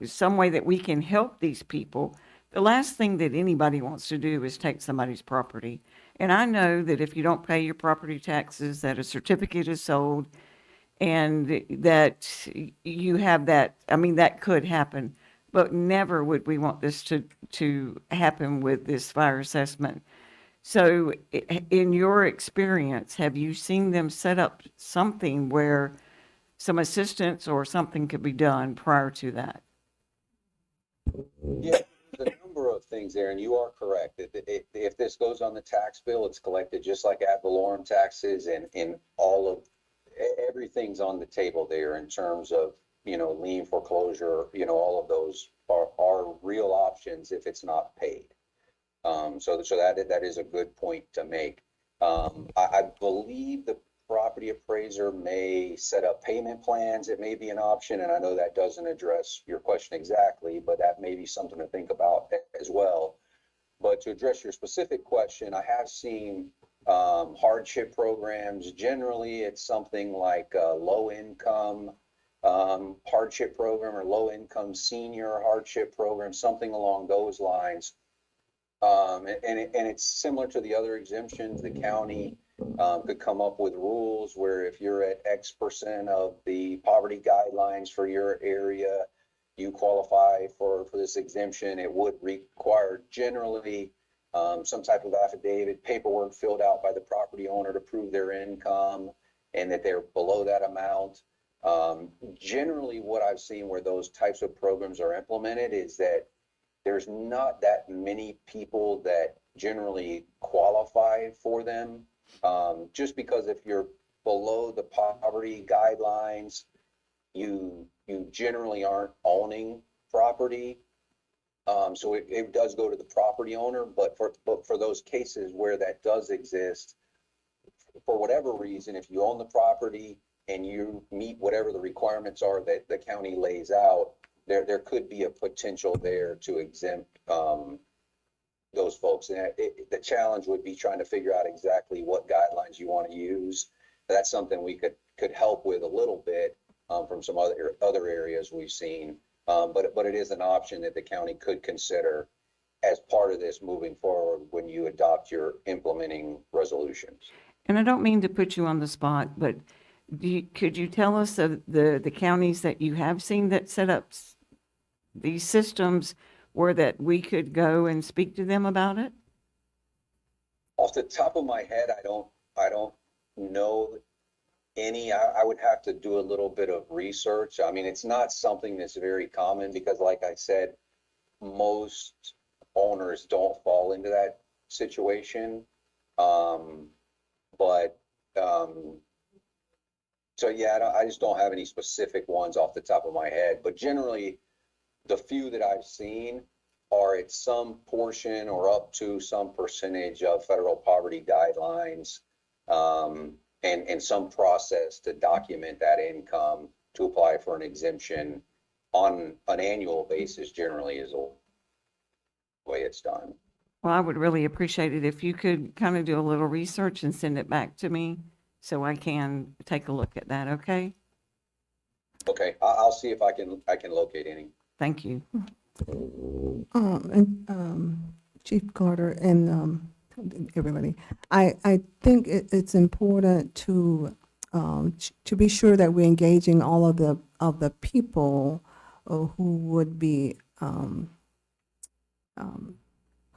some way that we can help these people? The last thing that anybody wants to do is take somebody's property. And I know that if you don't pay your property taxes, that a certificate is sold, and that you have that, I mean, that could happen. But never would we want this to happen with this fire assessment. So in your experience, have you seen them set up something where some assistance or something could be done prior to that? Yeah, there's a number of things there, and you are correct. If this goes on the tax bill, it's collected just like ad valorem taxes, and all of, everything's on the table there in terms of, lien foreclosure, all of those are real options if it's not paid. So that is a good point to make. I believe the property appraiser may set up payment plans. It may be an option, and I know that doesn't address your question exactly, but that may be something to think about as well. But to address your specific question, I have seen hardship programs. Generally, it's something like a low income hardship program or low income senior hardship program, something along those lines. And it's similar to the other exemptions. The county could come up with rules where if you're at X% of the poverty guidelines for your area, you qualify for this exemption. It would require generally some type of affidavit, paperwork filled out by the property owner to prove their income and that they're below that amount. Generally, what I've seen where those types of programs are implemented is that there's not that many people that generally qualify for them. Just because if you're below the poverty guidelines, you generally aren't owning property. So it does go to the property owner, but for those cases where that does exist, for whatever reason, if you own the property and you meet whatever the requirements are that the county lays out, there could be a potential there to exempt those folks. And the challenge would be trying to figure out exactly what guidelines you want to use. That's something we could help with a little bit from some other areas we've seen. But it is an option that the county could consider as part of this moving forward when you adopt your implementing resolutions. And I don't mean to put you on the spot, but could you tell us of the counties that you have seen that set up these systems where that we could go and speak to them about it? Off the top of my head, I don't know any. I would have to do a little bit of research. I mean, it's not something that's very common because, like I said, most owners don't fall into that situation. So yeah, I just don't have any specific ones off the top of my head, but generally the few that I've seen are at some portion or up to some percentage of federal poverty guidelines, and some process to document that income to apply for an exemption on an annual basis generally is the way it's done. Well, I would really appreciate it if you could kind of do a little research and send it back to me so I can take a look at that, okay? Okay, I'll see if I can locate any. Thank you. Chief Carter and everybody, I think it's important to be sure that we're engaging all of the people who would be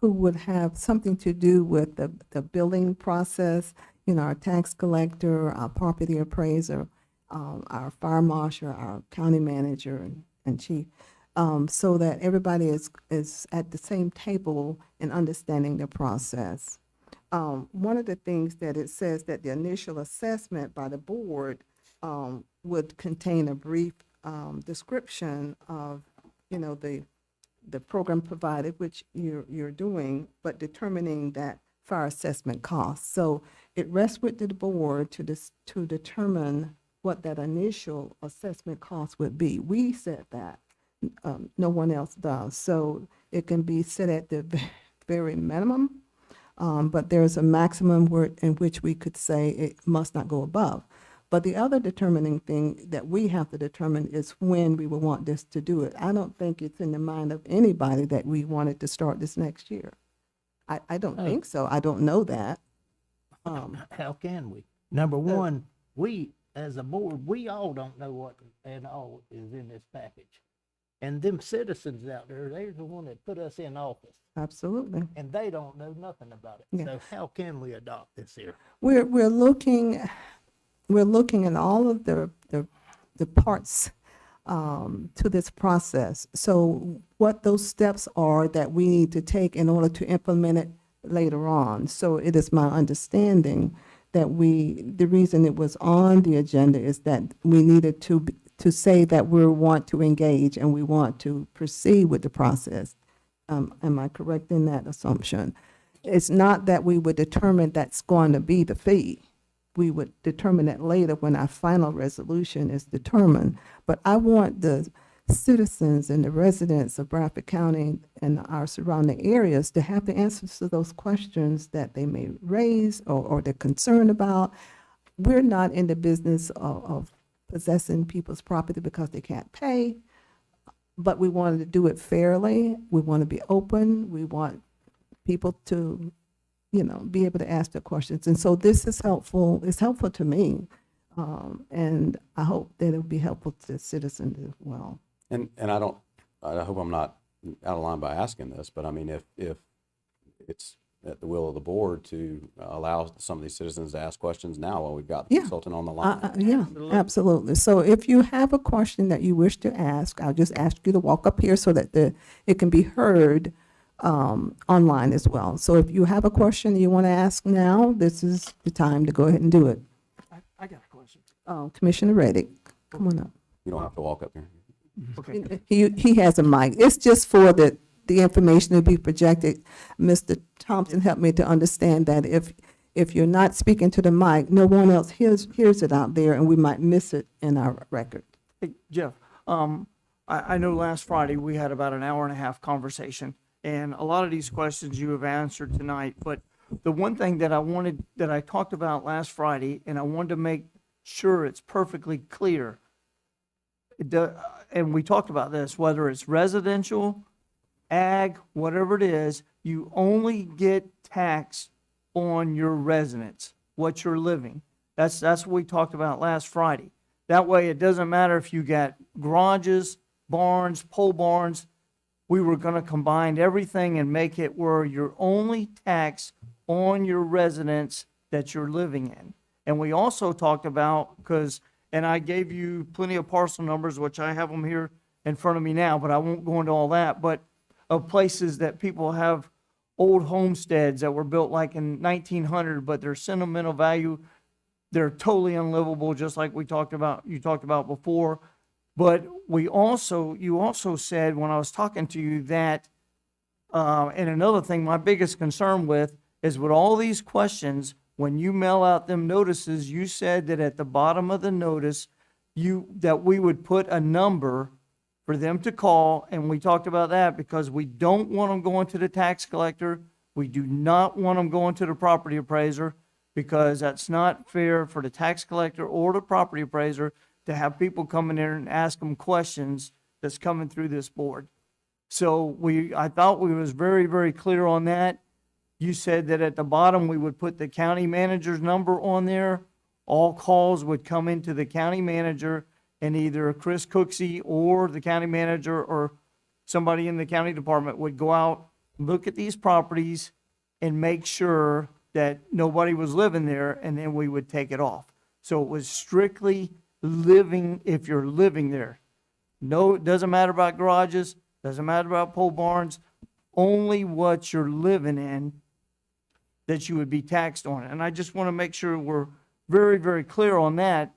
who would have something to do with the billing process. Our tax collector, our property appraiser, our fire marshal, our county manager and chief. So that everybody is at the same table in understanding the process. One of the things that it says that the initial assessment by the board would contain a brief description of, the program provided, which you're doing, but determining that fire assessment costs. So it rests with the board to determine what that initial assessment cost would be. We set that, no one else does. So it can be set at the very minimum, but there's a maximum in which we could say it must not go above. But the other determining thing that we have to determine is when we will want this to do it. I don't think it's in the mind of anybody that we wanted to start this next year. I don't think so. I don't know that. How can we? Number one, we, as a board, we all don't know what and all is in this package. And them citizens out there, they're the one that put us in office, Absolutely. and they don't know nothing about it. Yeah. So how can we adopt this here? We're looking at all of the parts to this process. So what those steps are that we need to take in order to implement it later on. So it is my understanding that the reason it was on the agenda is that we needed to say that we want to engage and we want to proceed with the process. Am I correct in that assumption? It's not that we would determine that's going to be the fee. We would determine that later when our final resolution is determined. But I want the citizens and the residents of Bradford County and our surrounding areas to have the answers to those questions that they may raise or they're concerned about. We're not in the business of possessing people's property because they can't pay, but we wanted to do it fairly. We want to be open. We want people to, be able to ask their questions. And so this is helpful. It's helpful to me. And I hope that it'll be helpful to citizens as well. And I hope I'm not out of line by asking this, but I mean, if it's at the will of the board to allow some of these citizens to ask questions now while we've got the Yeah. consultant on the line. Yeah, absolutely. So if you have a question that you wish to ask, I'll just ask you to walk up here so that it can be heard online as well. So if you have a question you want to ask now, this is the time to go ahead and do it. I got a question. Commissioner Reddick, come on up. You don't have to walk up here. Okay. He has a mic. It's just for the information to be projected. Mr. Thompson helped me to understand that if you're not speaking to the mic, no one else hears it out there, and we might miss it in our record. Hey, Jeff, I know last Friday we had about an hour and a half conversation, and a lot of these questions you have answered tonight, but the one thing that I talked about last Friday, and I wanted to make sure it's perfectly clear, and we talked about this, whether it's residential, ag, whatever it is, you only get taxed on your residence, what you're living. That's what we talked about last Friday. That way, it doesn't matter if you got garages, barns, pole barns. We were going to combine everything and make it where you're only taxed on your residence that you're living in. And we also talked about, and I gave you plenty of parcel numbers, which I have them here in front of me now, but I won't go into all that, but of places that people have old homesteads that were built like in 1900, but their sentimental value, they're totally unlivable, just like you talked about before. But you also said when I was talking to you that, and another thing, my biggest concern with all these questions, when you mail out them notices, you said that at the bottom of the notice, that we would put a number for them to call, and we talked about that because we don't want them going to the tax collector. We do not want them going to the property appraiser because that's not fair for the tax collector or the property appraiser to have people come in there and ask them questions that's coming through this board. So I thought we was very, very clear on that. You said that at the bottom, we would put the county manager's number on there. All calls would come into the county manager, and either Chris Cooksey or the county manager or somebody in the county department would go out, look at these properties, and make sure that nobody was living there, and then we would take it off. So it was strictly living, if you're living there. No, it doesn't matter about garages, doesn't matter about pole barns, only what you're living in that you would be taxed on. And I just want to make sure we're very, very clear on that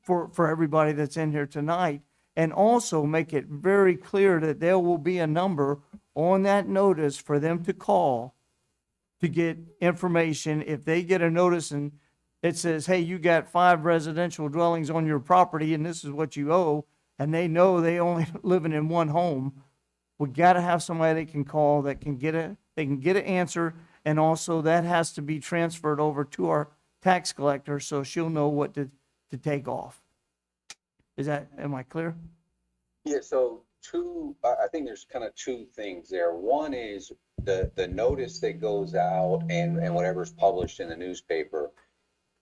for everybody that's in here tonight, and also make it very clear that there will be a number on that notice for them to call to get information. If they get a notice and it says, hey, you got 5 residential dwellings on your property and this is what you owe, and they know they only living in one home, we gotta have somebody they can call that can get they can get an answer, and also that has to be transferred over to our tax collector so she'll know what to take off. Am I clear? Yeah, so I think there's kind of two things there. One is the notice that goes out and whatever's published in the newspaper,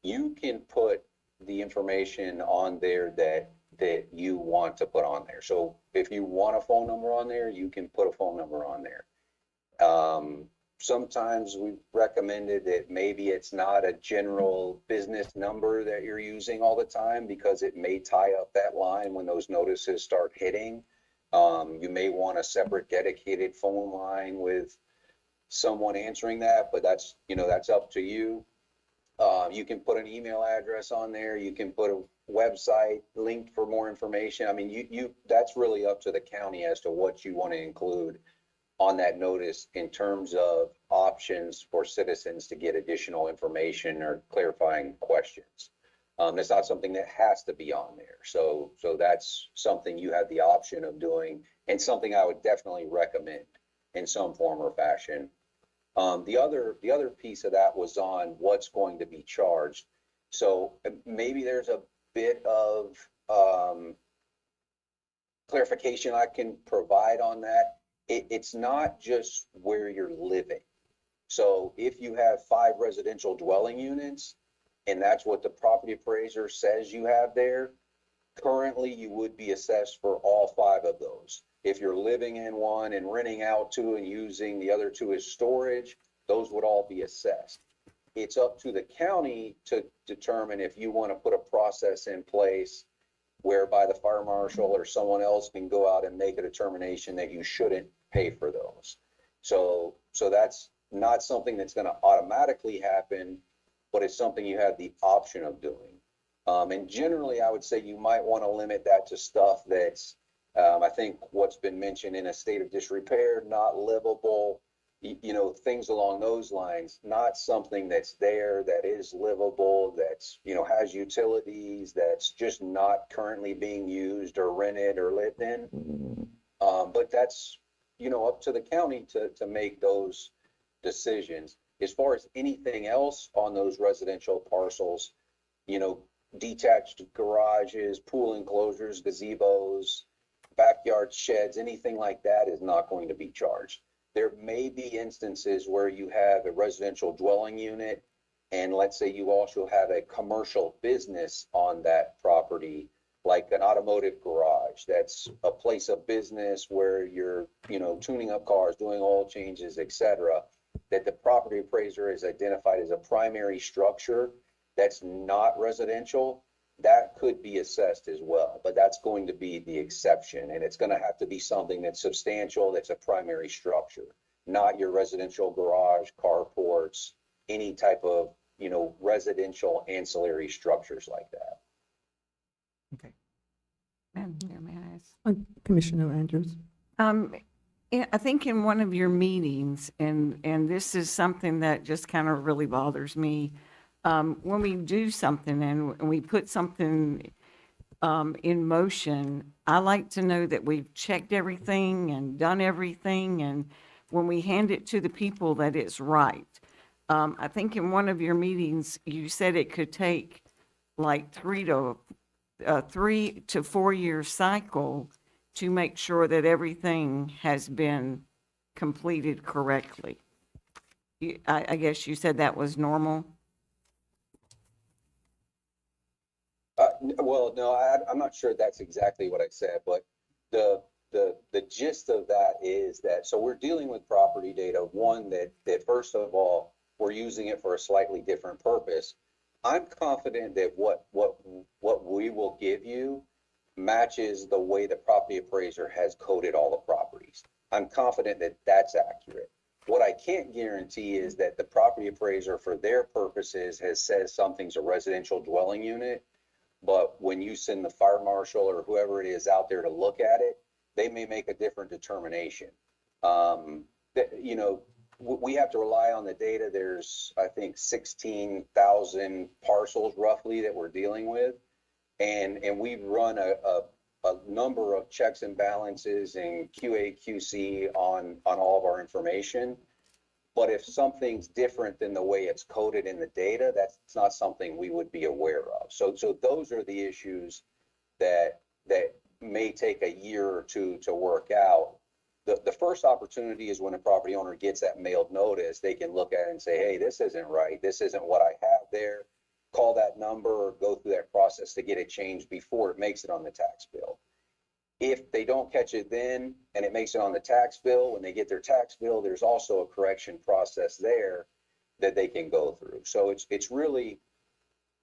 you can put the information on there that you want to put on there. So if you want a phone number on there, you can put a phone number on there. Sometimes we've recommended that maybe it's not a general business number that you're using all the time because it may tie up that line when those notices start hitting. You may want a separate dedicated phone line with someone answering that, but that's up to you. You can put an email address on there. You can put a website link for more information. I mean, that's really up to the county as to what you want to include on that notice in terms of options for citizens to get additional information or clarifying questions. That's not something that has to be on there. So that's something you have the option of doing, and something I would definitely recommend in some form or fashion. The other piece of that was on what's going to be charged. So maybe there's a bit of clarification I can provide on that. It's not just where you're living. So if you have 5 residential dwelling units, and that's what the property appraiser says you have there, currently you would be assessed for all 5 of those. If you're living in one and renting out 2 and using the other 2 as storage, those would all be assessed. It's up to the county to determine if you want to put a process in place whereby the fire marshal or someone else can go out and make a determination that you shouldn't pay for those. So that's not something that's going to automatically happen, but it's something you have the option of doing. And generally, I would say you might want to limit that to stuff that's, I think what's been mentioned, in a state of disrepair, not livable, things along those lines, not something that's there that is livable, that's, has utilities, that's just not currently being used or rented or lived in. But that's, up to the county to make those decisions. As far as anything else on those residential parcels, detached garages, pool enclosures, gazebos, backyard sheds, anything like that is not going to be charged. There may be instances where you have a residential dwelling unit, and let's say you also have a commercial business on that property, like an automotive garage. That's a place of business where you're, tuning up cars, doing oil changes, etc., that the property appraiser has identified as a primary structure that's not residential. That could be assessed as well, but that's going to be the exception, and it's going to have to be something that's substantial, that's a primary structure, not your residential garage, carports, any type of, residential ancillary structures like that. Okay. May I ask? Commissioner Andrews. I think in one of your meetings, and this is something that just kind of really bothers me, when we do something and we put something in motion, I like to know that we've checked everything and done everything, and when we hand it to the people, that it's right. I think in one of your meetings, you said it could take like 3 to 4 year cycle to make sure that everything has been completed correctly. I guess you said that was normal? Well, no, I'm not sure that's exactly what I said, but the gist of that is that, so we're dealing with property data, one that first of all, we're using it for a slightly different purpose. I'm confident that what we will give you matches the way the property appraiser has coded all the properties. I'm confident that that's accurate. What I can't guarantee is that the property appraiser, for their purposes, has said something's a residential dwelling unit, but when you send the fire marshal or whoever it is out there to look at it, they may make a different determination. we have to rely on the data. There's, I think, 16,000 parcels roughly that we're dealing with. And we've run a number of checks and balances and QA, QC on all of our information. But if something's different than the way it's coded in the data, that's not something we would be aware of. So those are the issues that may take a year or two to work out. The first opportunity is when a property owner gets that mailed notice, they can look at it and say, hey, this isn't right. This isn't what I have there. Call that number or go through that process to get it changed before it makes it on the tax bill. If they don't catch it then and it makes it on the tax bill, when they get their tax bill, there's also a correction process there that they can go through. So it's really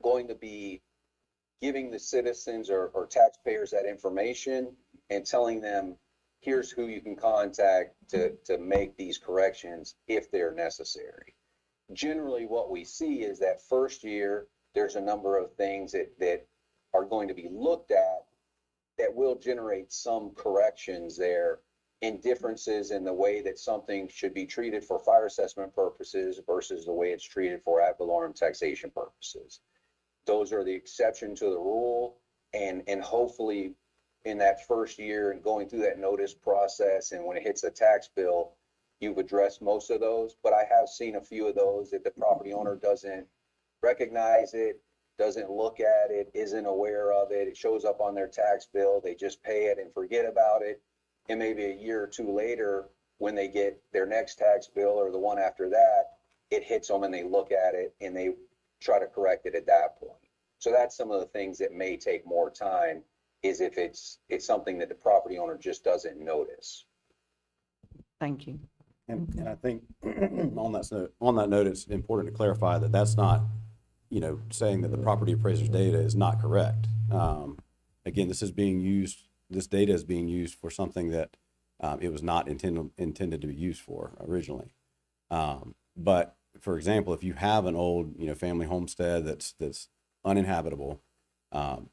going to be giving the citizens or taxpayers that information and telling them, here's who you can contact to make these corrections if they're necessary. Generally, what we see is that first year, there's a number of things that are going to be looked at that will generate some corrections there in differences in the way that something should be treated for fire assessment purposes versus the way it's treated for ad valorem taxation purposes. Those are the exception to the rule, and hopefully in that first year and going through that notice process and when it hits the tax bill, you've addressed most of those. But I have seen a few of those that the property owner doesn't recognize it, doesn't look at it, isn't aware of it. It shows up on their tax bill. They just pay it and forget about it. And maybe a year or two later, when they get their next tax bill or the one after that, it hits them and they look at it and they try to correct it at that point. So that's some of the things that may take more time, is if it's something that the property owner just doesn't notice. Thank you. And I think on that note, it's important to clarify that that's not, saying that the property appraiser's data is not correct. Again, this data is being used for something that it was not intended to be used for originally. But for example, if you have an old, family homestead that's uninhabitable,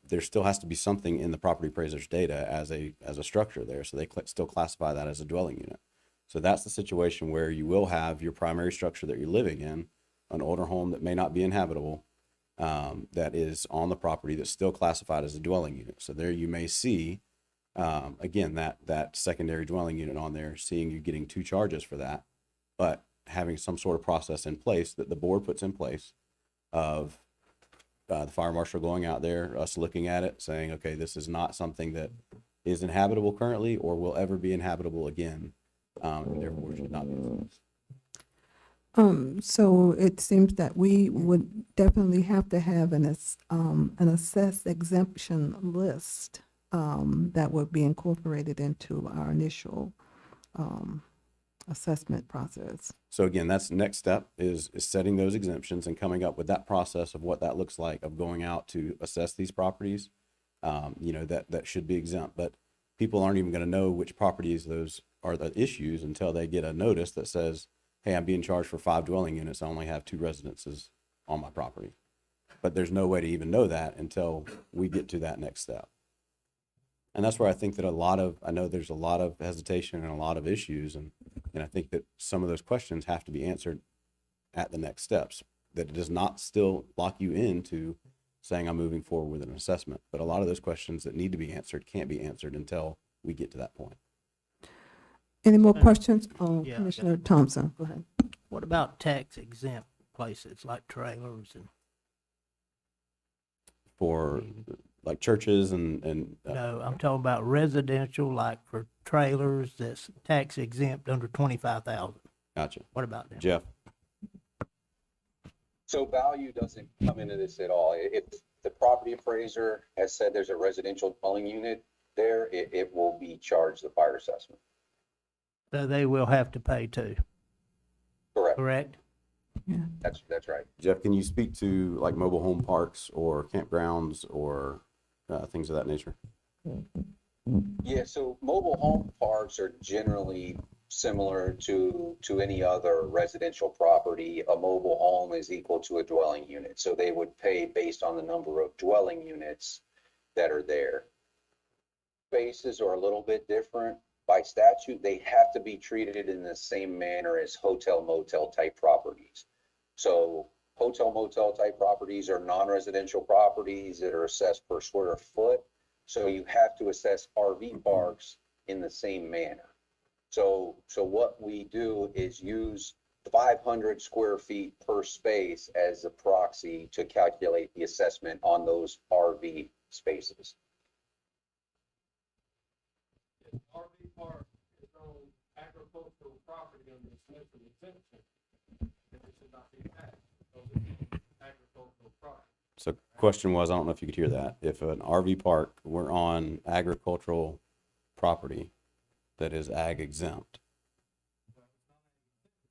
there still has to be something in the property appraiser's data as a structure there, so they still classify that as a dwelling unit. So that's the situation where you will have your primary structure that you're living in, an older home that may not be inhabitable, that is on the property that's still classified as a dwelling unit. So there you may see, again, that secondary dwelling unit on there, seeing you getting 2 charges for that, but having some sort of process in place that the board puts in place of the fire marshal going out there, us looking at it, saying, okay, this is not something that is inhabitable currently or will ever be inhabitable again, and therefore should not be used. So it seems that we would definitely have to have an assessed exemption list that would be incorporated into our initial assessment process. So again, that's the next step is setting those exemptions and coming up with that process of what that looks like, of going out to assess these properties, that should be exempt. But people aren't even going to know which properties those are the issues until they get a notice that says, hey, I'm being charged for 5 dwelling units. I only have 2 residences on my property. But there's no way to even know that until we get to that next step. And that's where I think that I know there's a lot of hesitation and a lot of issues. And I think that some of those questions have to be answered at the next steps, that it does not still lock you into saying I'm moving forward with an assessment. But a lot of those questions that need to be answered can't be answered until we get to that point. Any more questions? Yeah, Commissioner Thompson, go ahead. What about tax exempt places like trailers and? For like churches and No, I'm talking about residential, like for trailers that's tax exempt under 25,000. Gotcha. What about them? Jeff? So value doesn't come into this at all. If the property appraiser has said there's a residential dwelling unit there, it will be charged the fire assessment. So they will have to pay too, Correct. correct? That's right. Jeff, can you speak to like mobile home parks or campgrounds or things of that nature? Yeah, so mobile home parks are generally similar to any other residential property. A mobile home is equal to a dwelling unit. So they would pay based on the number of dwelling units that are there. Spaces are a little bit different. by statute, they have to be treated in the same manner as hotel motel type properties. So hotel motel type properties are non-residential properties that are assessed per square foot. So you have to assess RV parks in the same manner. So what we do is use 500 square feet per space as a proxy to calculate the assessment on those RV spaces. RV park is on agricultural property under the special exemption, and it should not be taxed because it's agricultural property. So question was, I don't know if you could hear that. If an RV park were on agricultural property that is ag exempt.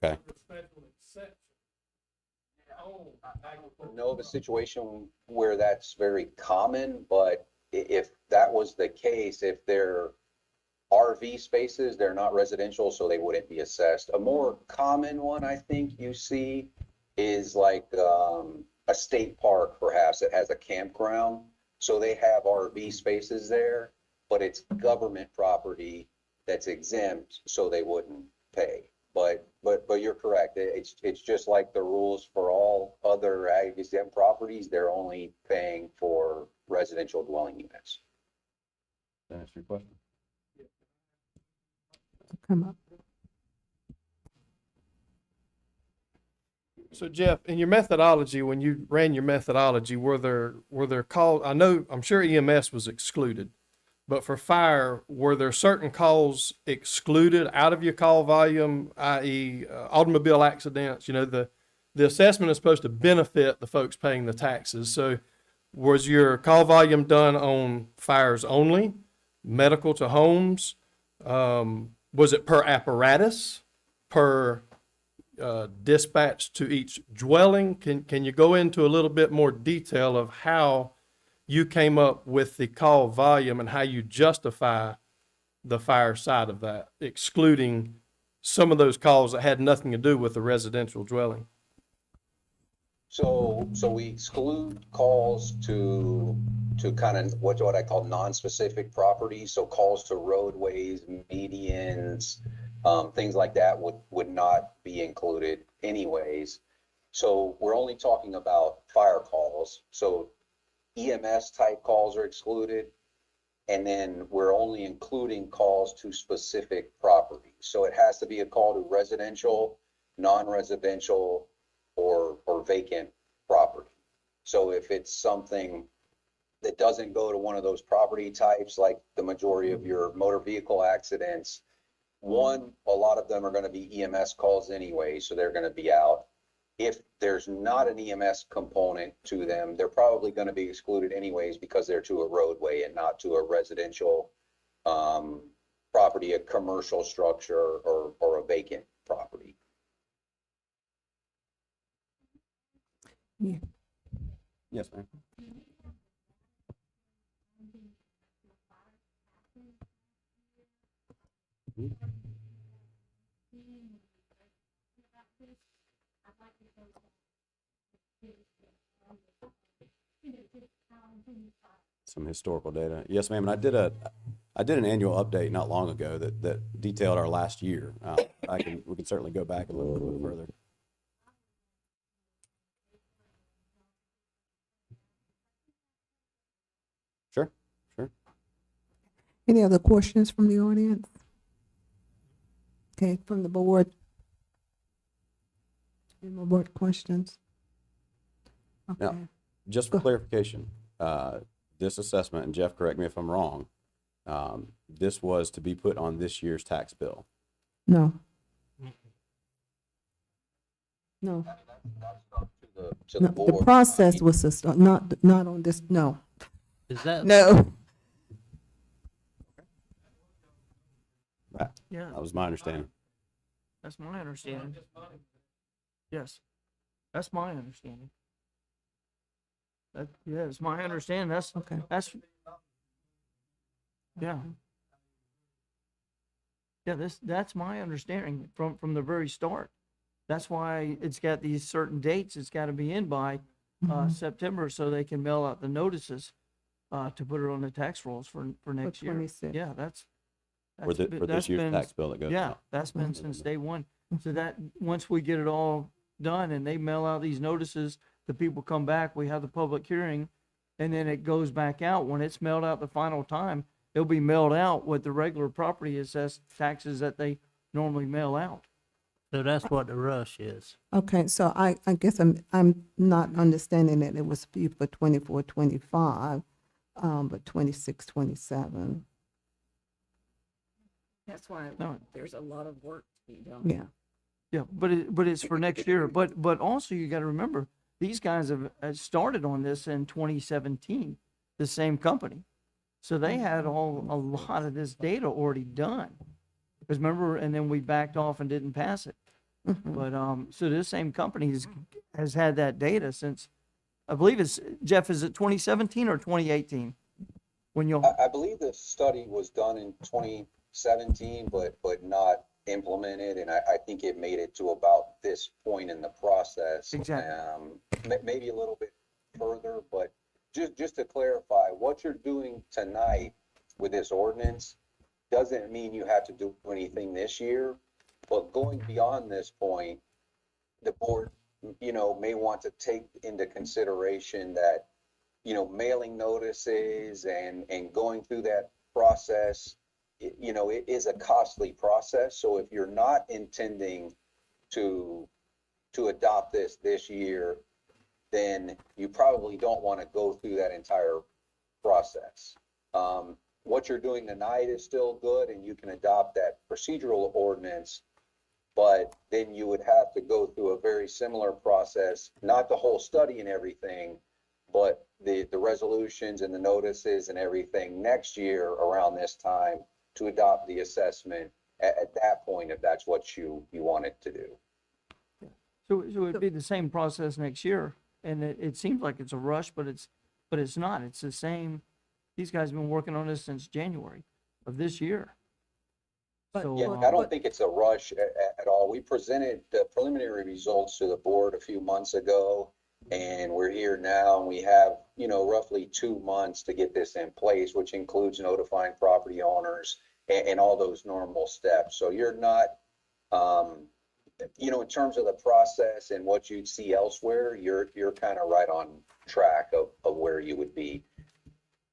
Okay. Special exception. Oh, agricultural. Know of a situation where that's very common, but if that was the case, if they're RV spaces, they're not residential, so they wouldn't be assessed. A more common one I think you see is like a state park perhaps that has a campground. So they have RV spaces there, but it's government property that's exempt, so they wouldn't pay. But you're correct. It's just like the rules for all other ag exempt properties. They're only paying for residential dwelling units. That answer your question? Come up. So Jeff, in your methodology, when you ran your methodology, were there calls? I'm sure EMS was excluded, but for fire, were there certain calls excluded out of your call volume, i.e. Automobile accidents? You know, the assessment is supposed to benefit the folks paying the taxes. So was your call volume done on fires only, medical to homes? Was it per apparatus, per dispatch to each dwelling? Can you go into a little bit more detail of how you came up with the call volume and how you justify the fire side of that, excluding some of those calls that had nothing to do with the residential dwelling? So we exclude calls to kind of what I call non-specific properties. So calls to roadways, medians, things like that would not be included anyways. So we're only talking about fire calls. So EMS type calls are excluded. And then we're only including calls to specific properties. So it has to be a call to residential, non-residential, or vacant property. So if it's something that doesn't go to one of those property types, like the majority of your motor vehicle accidents, a lot of them are going to be EMS calls anyway, so they're going to be out. If there's not an EMS component to them, they're probably going to be excluded anyways because they're to a roadway and not to a residential property, a commercial structure, or a vacant property. Yeah. Yes, ma'am. Some historical data. Yes, ma'am. And I did an annual update not long ago that detailed our last year. We can certainly go back and look a little bit further. Sure. Any other questions from the audience? Okay, from the board. Any more board questions? Okay. Now, just for clarification, this assessment, and Jeff, correct me if I'm wrong, this was to be put on this year's tax bill. No. No. To No, the board. the process was not on this, no. Is that? No. Right. Yeah, That was my understanding. that's my understanding. Yes, that's my understanding. It's my understanding. Okay. Yeah. Yeah, that's my understanding from the very start. That's why it's got these certain dates it's got to be in by September, so they can mail out the notices to put it on the tax rolls for next year. 26. Yeah, for That's for this year's tax bill that goes Yeah, out. that's been since day one. So that, once we get it all done and they mail out these notices, the people come back, we have the public hearing, and then it goes back out. When it's mailed out the final time, it'll be mailed out with the regular property assessed taxes that they normally mail out. So that's what the rush is. Okay, so I guess I'm not understanding that it was for 24, 25, but 26, 27. That's why No. there's a lot of work to be done. Yeah. Yeah, but it's for next year. But also you got to remember, these guys have started on this in 2017, the same company. So they had a lot of this data already done. Because remember, and then we backed off and didn't pass it. But so this same company has had that data since, I believe it's, Jeff, is it 2017 or 2018? When you'll, I believe the study was done in 2017, but not implemented, and I think it made it to about this point in the process. Exactly. Maybe a little bit further, but just to clarify, what you're doing tonight with this ordinance doesn't mean you have to do anything this year, but going beyond this point, the board, may want to take into consideration that, mailing notices and going through that process, it is a costly process. So if you're not intending to adopt this year, then you probably don't want to go through that entire process. What you're doing tonight is still good, and you can adopt that procedural ordinance, but then you would have to go through a very similar process, not the whole study and everything, but the resolutions and the notices and everything next year around this time to adopt the assessment at that point, if that's what you wanted to do. so it'd be the same process next year. And it seems like it's a rush, but it's not. It's the same. These guys have been working on this since January of this year. So, Yeah, I don't think it's a rush at all. We presented the preliminary results to the board a few months ago, and we're here now, and we have, roughly 2 months to get this in place, which includes notifying property owners and all those normal steps. So you're not, in terms of the process and what you'd see elsewhere, you're kind of right on track of where you would be.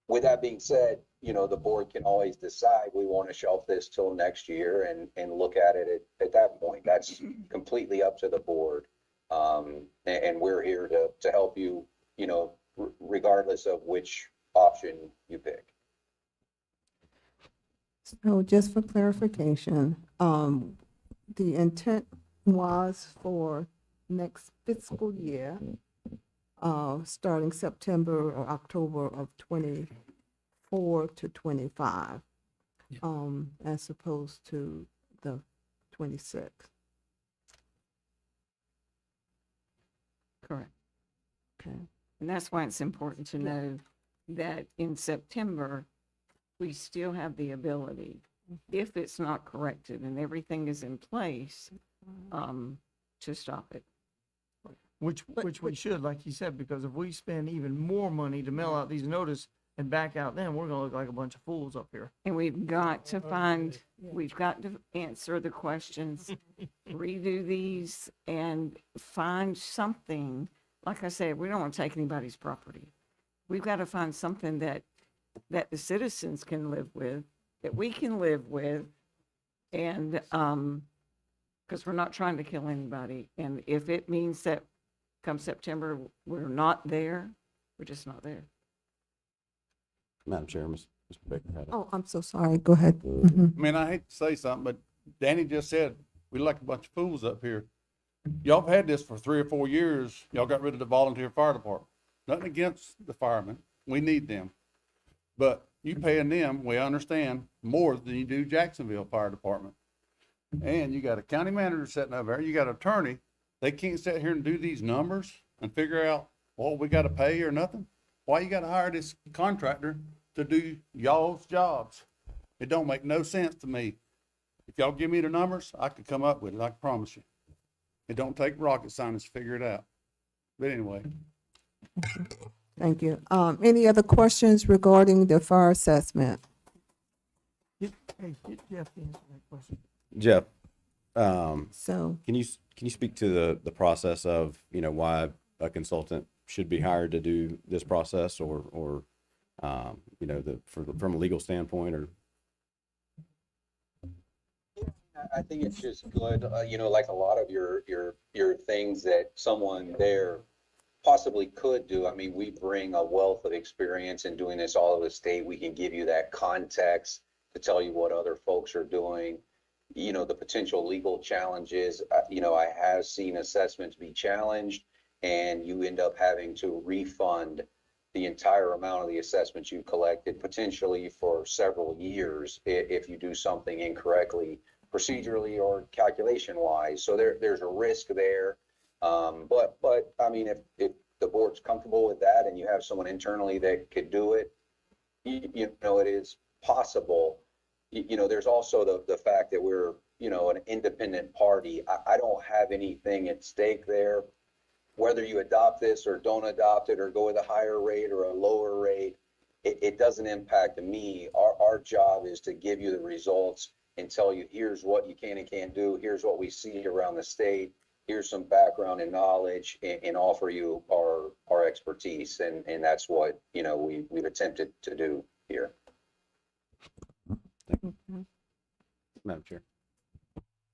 With that being said, the board can always decide we want to shelf this till next year and look at it at that point. That's completely up to the board. And we're here to help you, regardless of which option you pick. So just for clarification, the intent was for next fiscal year, starting September or October of 24 to 25, as opposed to the 26. Correct. Okay. And that's why it's important to know that in September, we still have the ability, if it's not corrected and everything is in place, to stop it. which we should, like you said, because if we spend even more money to mail out these notices and back out, then we're gonna look like a bunch of fools up here. And we've got to answer the questions, redo these, and find something. Like I said, we don't want to take anybody's property. We've got to find something that the citizens can live with, that we can live with, and, because we're not trying to kill anybody. And if it means that come September, we're not there, we're just not there. Madam Chair, Mr. Baker had Oh, I'm so sorry. Go ahead. I mean, I hate to say something, but Danny just said, we look like a bunch of fools up here. Y'all have had this for 3 or 4 years. Y'all got rid of the volunteer fire department. Nothing against the firemen. We need them. But you paying them, we understand, more than you do Jacksonville Fire Department. And you got a county manager sitting over there. You got an attorney. They can't sit here and do these numbers and figure out what we got to pay or nothing. Why you got to hire this contractor to do y'all's jobs? It don't make no sense to me. If y'all give me the numbers, I could come up with it. I can promise you. It don't take rocket science to figure it out. But anyway. Thank you. Any other questions regarding the fire assessment? Get Jeff to answer that question. Jeff, So, can you speak to the process of, you know, why a consultant should be hired to do this process, or you know, from a legal standpoint, or? I think it's just good, you know, like a lot of your things that someone there possibly could do. I mean, we bring a wealth of experience in doing this all over the state. We can give you that context to tell you what other folks are doing. You know, the potential legal challenges, you know, I have seen assessments be challenged and you end up having to refund the entire amount of the assessments you collected, potentially for several years if you do something incorrectly, procedurally or calculation wise. So there's a risk there. But I mean, if the board's comfortable with that and you have someone internally that could do it, you know, it is possible. You know, there's also the fact that we're, you know, an independent party. I don't have anything at stake there. Whether you adopt this or don't adopt it or go with a higher rate or a lower rate, it doesn't impact me. Our job is to give you the results and tell you, here's what you can and can't do. Here's what we see around the state. Here's some background and knowledge, and offer you our expertise. And that's what, you know, we've attempted to do here. Madam Chair.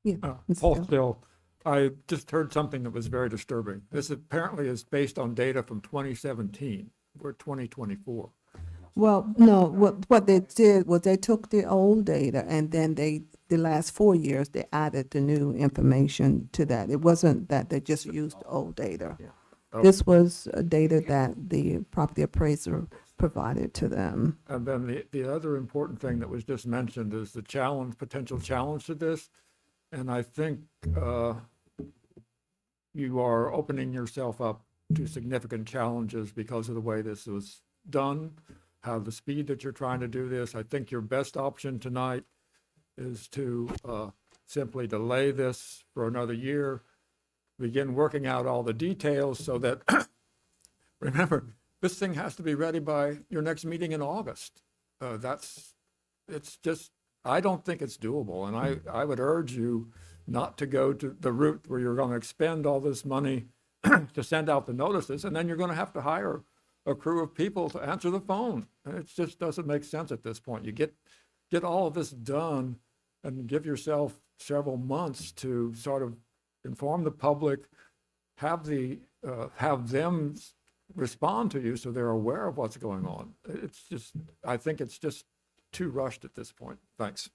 yeah. Mr. Paul Phil. Still, I just heard something that was very disturbing. This apparently is based on data from 2017. We're 2024. Well, no, what they did was they took the old data and then the last 4 years, they added the new information to that. It wasn't that they just used old data. This was data that the property appraiser provided to them. And then the other important thing that was just mentioned is the potential challenge to this. And I think you are opening yourself up to significant challenges because of the way this was done, how the speed that you're trying to do this. I think your best option tonight is to simply delay this for another year, begin working out all the details so that, remember, this thing has to be ready by your next meeting in August. It's just, I don't think it's doable. And I would urge you not to go to the route where you're going to expend all this money to send out the notices, and then you're going to have to hire a crew of people to answer the phone. And it just doesn't make sense at this point. You get all of this done and give yourself several months to sort of inform the public, have them respond to you so they're aware of what's going on. It's just, I think it's just too rushed at this point. Thanks.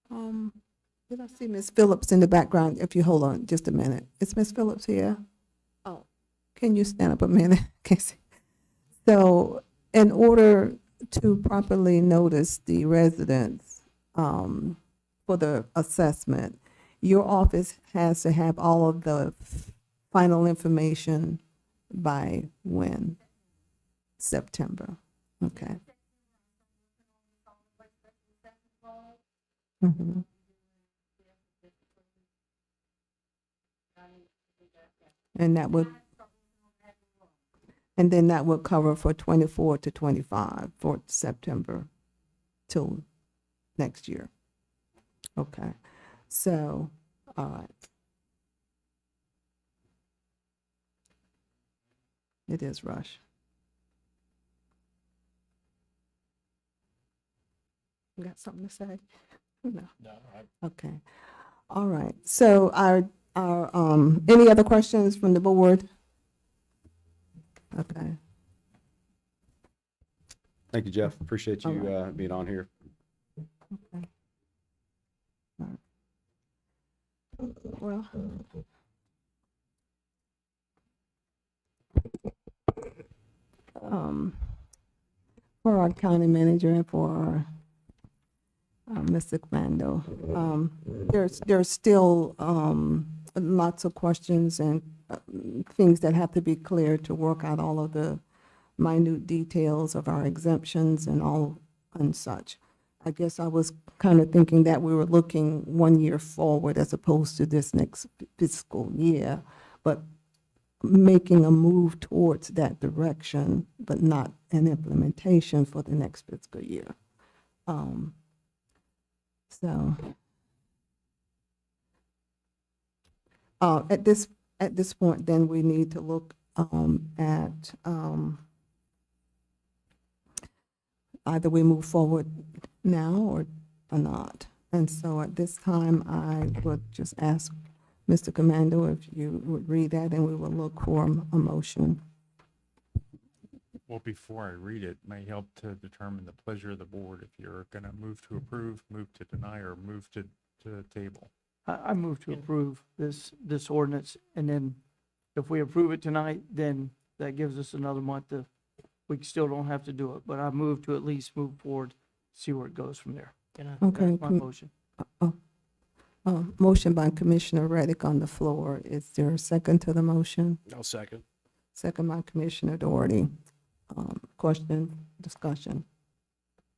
Did I see Miss Phillips in the background? If you hold on just a minute. Is Miss Phillips here? Oh, can you stand up a minute? Can't see. So in order to properly notice the residents for the assessment, your office has to have all of the final information by when? September. Okay. Mm-hmm. And then that would cover for 24 to 25 for September till next year. Okay. So, all right. It is rush. You got something to say? No. Okay. All right. So our any other questions from the board? Okay. Thank you, Jeff. Appreciate you All being on here. Okay. All right. Well. For our county manager and for Mr. Commando, there's still lots of questions and things that have to be cleared to work out all of the minute details of our exemptions and all and such. I guess I was kind of thinking that we were looking 1 year forward as opposed to this next fiscal year, but making a move towards that direction, but not an implementation for the next fiscal year. So, at this point, then we need to look, at, either we move forward now or not. And so at this time, I would just ask Mr. Commando if you would read that, and we will look for a motion. Well, before I read it, may help to determine the pleasure of the board if you're going to move to approve, move to deny, or move to table. I move to approve this ordinance, and then if we approve it tonight, then that gives us another month to, we still don't have to do it, but I move to at least move forward, see where it goes from there. Okay. That's my motion. Motion by Commissioner Reddick on the floor. Is there a second to the motion? I'll second. Second by Commissioner Doherty. Question, discussion.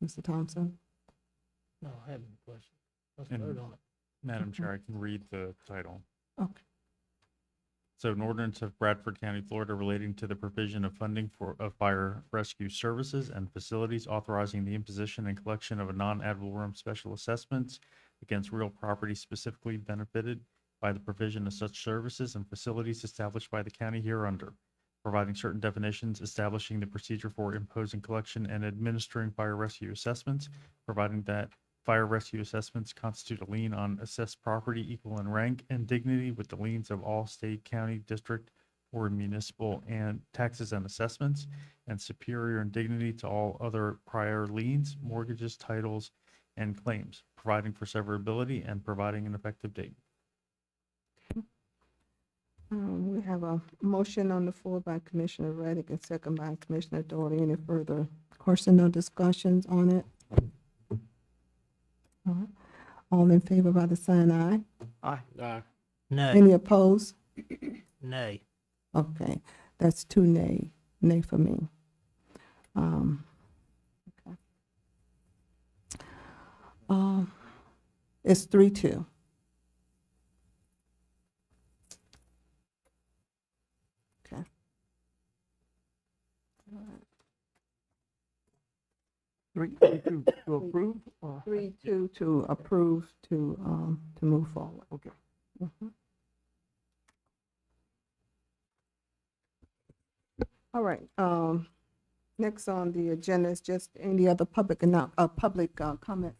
Mr. Thompson? No, I have no question. Let's And- vote on it. Madam Chair, I can read the title. Okay. So an ordinance of Bradford County, Florida relating to the provision of funding of fire rescue services and facilities, authorizing the imposition and collection of a non-ad valorem special assessments against real property specifically benefited by the provision of such services and facilities established by the county hereunder, providing certain definitions, establishing the procedure for imposing collection and administering fire rescue assessments, providing that fire rescue assessments constitute a lien on assessed property equal in rank and dignity with the liens of all state, county, district, or municipal and taxes and assessments, and superior in dignity to all other prior liens, mortgages, titles, and claims, providing for severability and providing an effective date. We have a motion on the floor by Commissioner Reddick and second by Commissioner Doherty. Any further questions or discussions on it? All right. All in favor by the sign aye? Aye. Nay. Any opposed? Nay. Okay, that's 2 nay, nay for me. Okay. It's 3-2. Okay. Three, to approve, or? 3-2 to approve to move forward. Okay. Mhm. All right, next on the agenda is just any other public comments.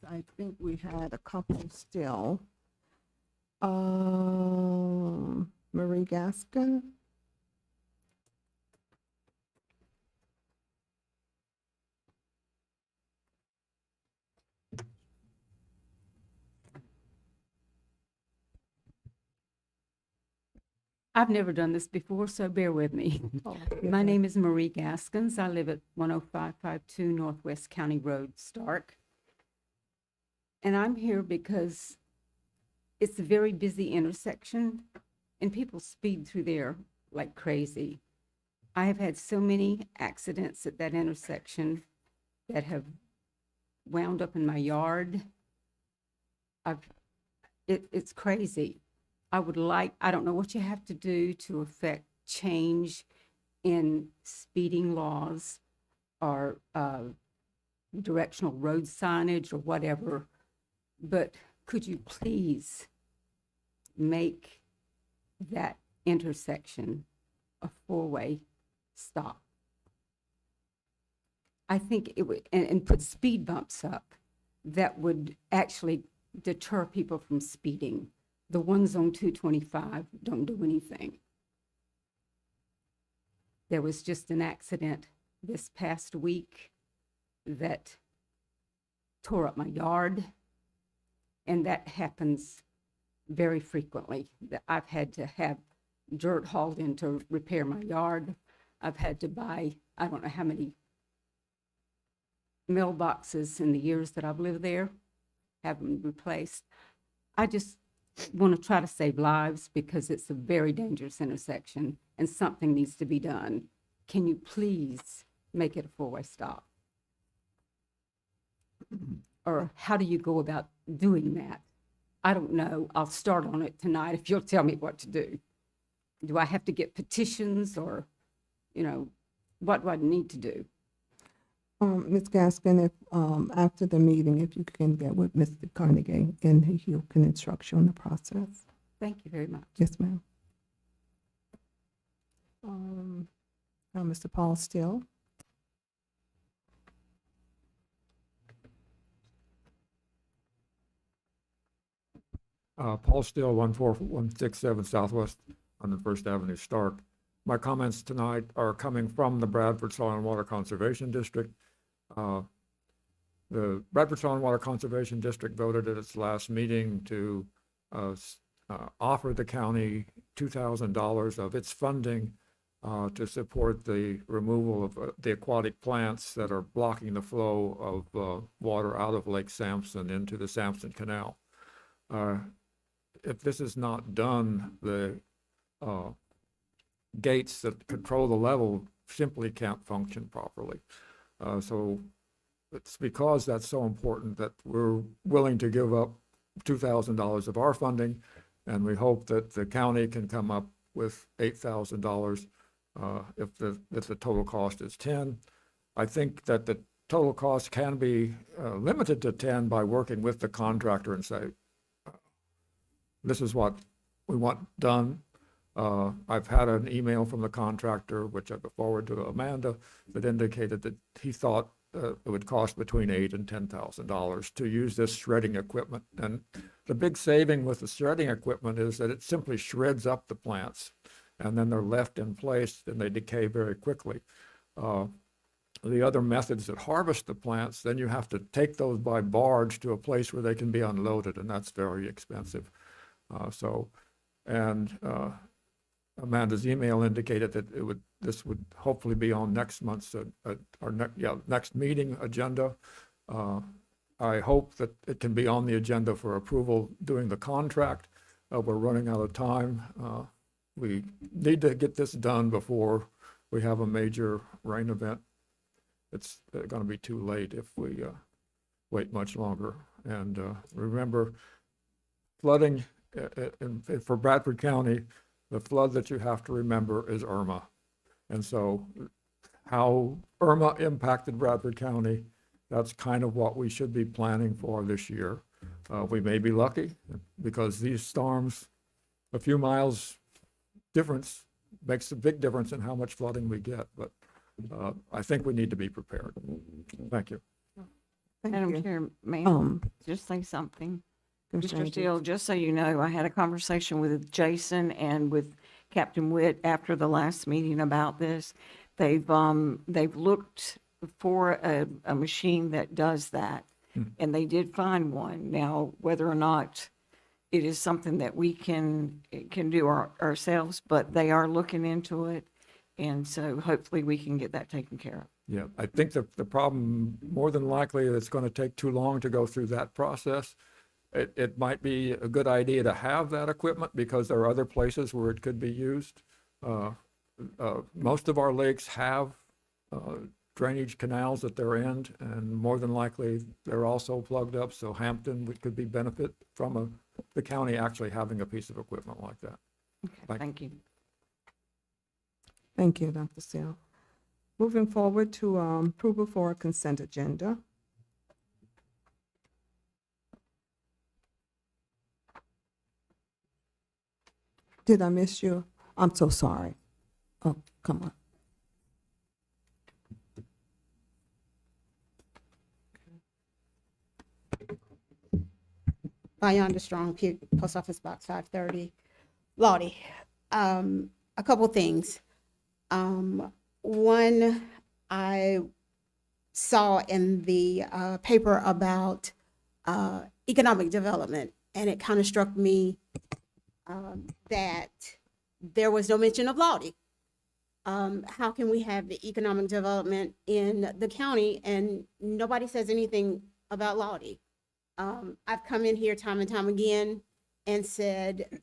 I think we had a couple still. Marie Gaskin? I've never done this before, so bear with me. Oh, My name is Marie Gaskins. I live at 10552 Northwest County Road, Stark. And I'm here because it's a very busy intersection and people speed through there like crazy. I have had so many accidents at that intersection that have wound up in my yard. It's crazy. I don't know what you have to do to affect change in speeding laws or directional road signage or whatever, but could you please make that intersection a four-way stop? I think it would, and put speed bumps up that would actually deter people from speeding. The ones on 225 don't do anything. There was just an accident this past week that tore up my yard, and that happens very frequently. That I've had to have dirt hauled in to repair my yard. I've had to buy, I don't know how many mailboxes in the years that I've lived there, have them replaced. I just want to try to save lives because it's a very dangerous intersection and something needs to be done. Can you please make it a four-way stop? Or how do you go about doing that? I don't know. I'll start on it tonight if you'll tell me what to do. Do I have to get petitions or, what do I need to do? Ms. Gaskin, if, after the meeting, if you can get with Mr. Carnegie and he can instruct you on the process. Thank you very much. Yes, ma'am. Mr. Paul Still. Paul Still, 14167 Southwest 101st Avenue, Stark. My comments tonight are coming from the Bradford Soil and Water Conservation District. The Bradford Soil and Water Conservation District voted at its last meeting to offer the county $2,000 of its funding to support the removal of the aquatic plants that are blocking the flow of water out of Lake Sampson into the Sampson Canal. If this is not done, the gates that control the level simply can't function properly. So it's because that's so important that we're willing to give up $2,000 of our funding, and we hope that the county can come up with $8,000 if the total cost is 10. I think that the total cost can be limited to 10 by working with the contractor and say, this is what we want done. I've had an email from the contractor, which I forwarded to Amanda, that indicated that he thought it would cost between $8,000 and $10,000 to use this shredding equipment. And the big saving with the shredding equipment is that it simply shreds up the plants, and then they're left in place and they decay very quickly. The other methods that harvest the plants, then you have to take those by barge to a place where they can be unloaded, and that's very expensive. Amanda's email indicated that this would hopefully be on next month's next meeting agenda. I hope that it can be on the agenda for approval during the contract. We're running out of time. We need to get this done before we have a major rain event. It's going to be too late if we wait much longer. And remember, flooding for Bradford County, the flood that you have to remember is Irma. And so how Irma impacted Bradford County, that's kind of what we should be planning for this year. We may be lucky because these storms, a few miles difference makes a big difference in how much flooding we get. But I think we need to be prepared. Thank you. Madam Chair, may I just say something? Mr. Steele, just so you know, I had a conversation with Jason and with Captain Witt after the last meeting about this. They've looked for a machine that does that, and they did find one. Now, whether or not it is something that we can do ourselves, but they are looking into it, and so hopefully we can get that taken care of. Yeah, I think the problem, more than likely, it's going to take too long to go through that process. It might be a good idea to have that equipment because there are other places where it could be used. Most of our lakes have drainage canals at their end, and more than likely they're also plugged up. So Hampton could be benefit from the county actually having a piece of equipment like that. Okay, thank you. Thank you, Dr. Steele. Moving forward to approval for a consent agenda. Did I miss you? I'm so sorry. Oh, come on. Yonder Strong, Post Office Box 530, Lottie. A couple things. One, I saw in the paper about economic development, and it kind of struck me that there was no mention of Lottie. How can we have the economic development in the county and nobody says anything about Lottie? I've come in here time and time again and said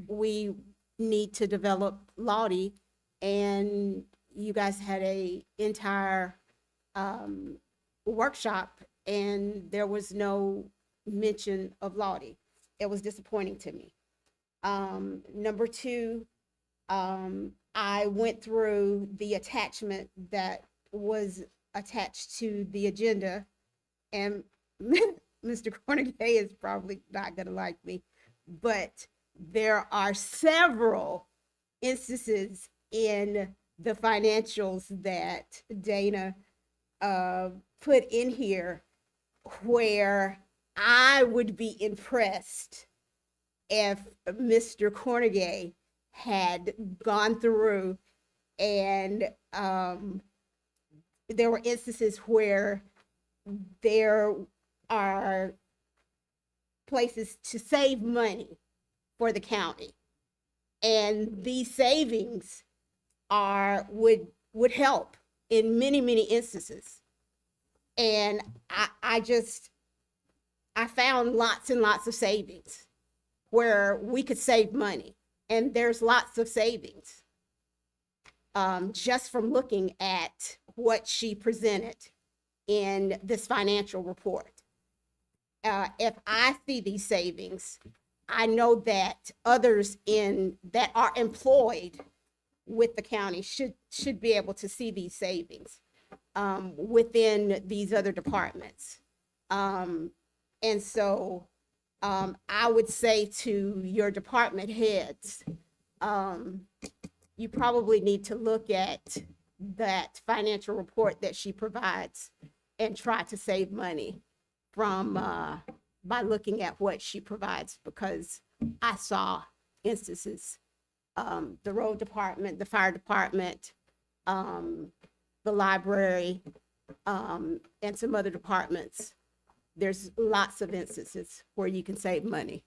we need to develop Lottie, and you guys had a entire workshop and there was no mention of Lottie. It was disappointing to me. Number two, I went through the attachment that was attached to the agenda, and Mr. Cornegay is probably not gonna like me, but there are several instances in the financials that Dana put in here where I would be impressed if Mr. Cornegay had gone through and there were instances where there are places to save money for the county. And these savings would help in many, many instances. And I found lots and lots of savings where we could save money. And there's lots of savings just from looking at what she presented in this financial report. If I see these savings, I know that others that are employed with the county should be able to see these savings within these other departments. And so I would say to your department heads, you probably need to look at that financial report that she provides and try to save money from by looking at what she provides, because I saw instances, the road department, the fire department, the library, and some other departments. There's lots of instances where you can save money.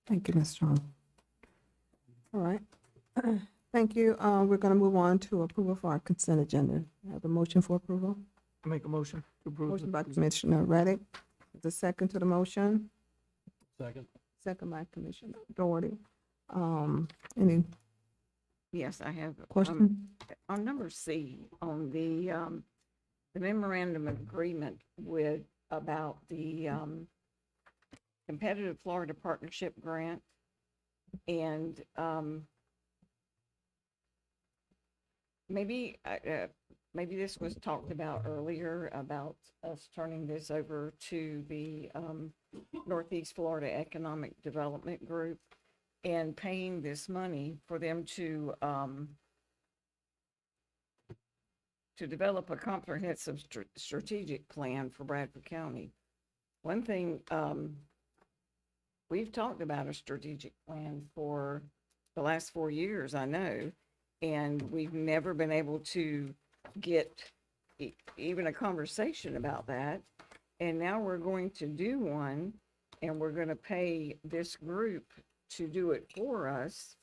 Thank you, Ms. Strong. All right. Thank you. We're going to move on to approval for our consent agenda. I have a motion for approval. Make a motion to approve. Motion by Commissioner Reddick. The second to the motion. Second. Second by Commissioner Doherty. Any Yes, I have. question? On number C, on the memorandum of agreement about the competitive Florida partnership grant, and maybe this was talked about earlier about us turning this over to the Northeast Florida Economic Development Group and paying this money for them to develop a comprehensive strategic plan for Bradford County. One thing, we've talked about a strategic plan for the last 4 years, I know, and we've never been able to get even a conversation about that. And now we're going to do one, and we're going to pay this group to do it for us,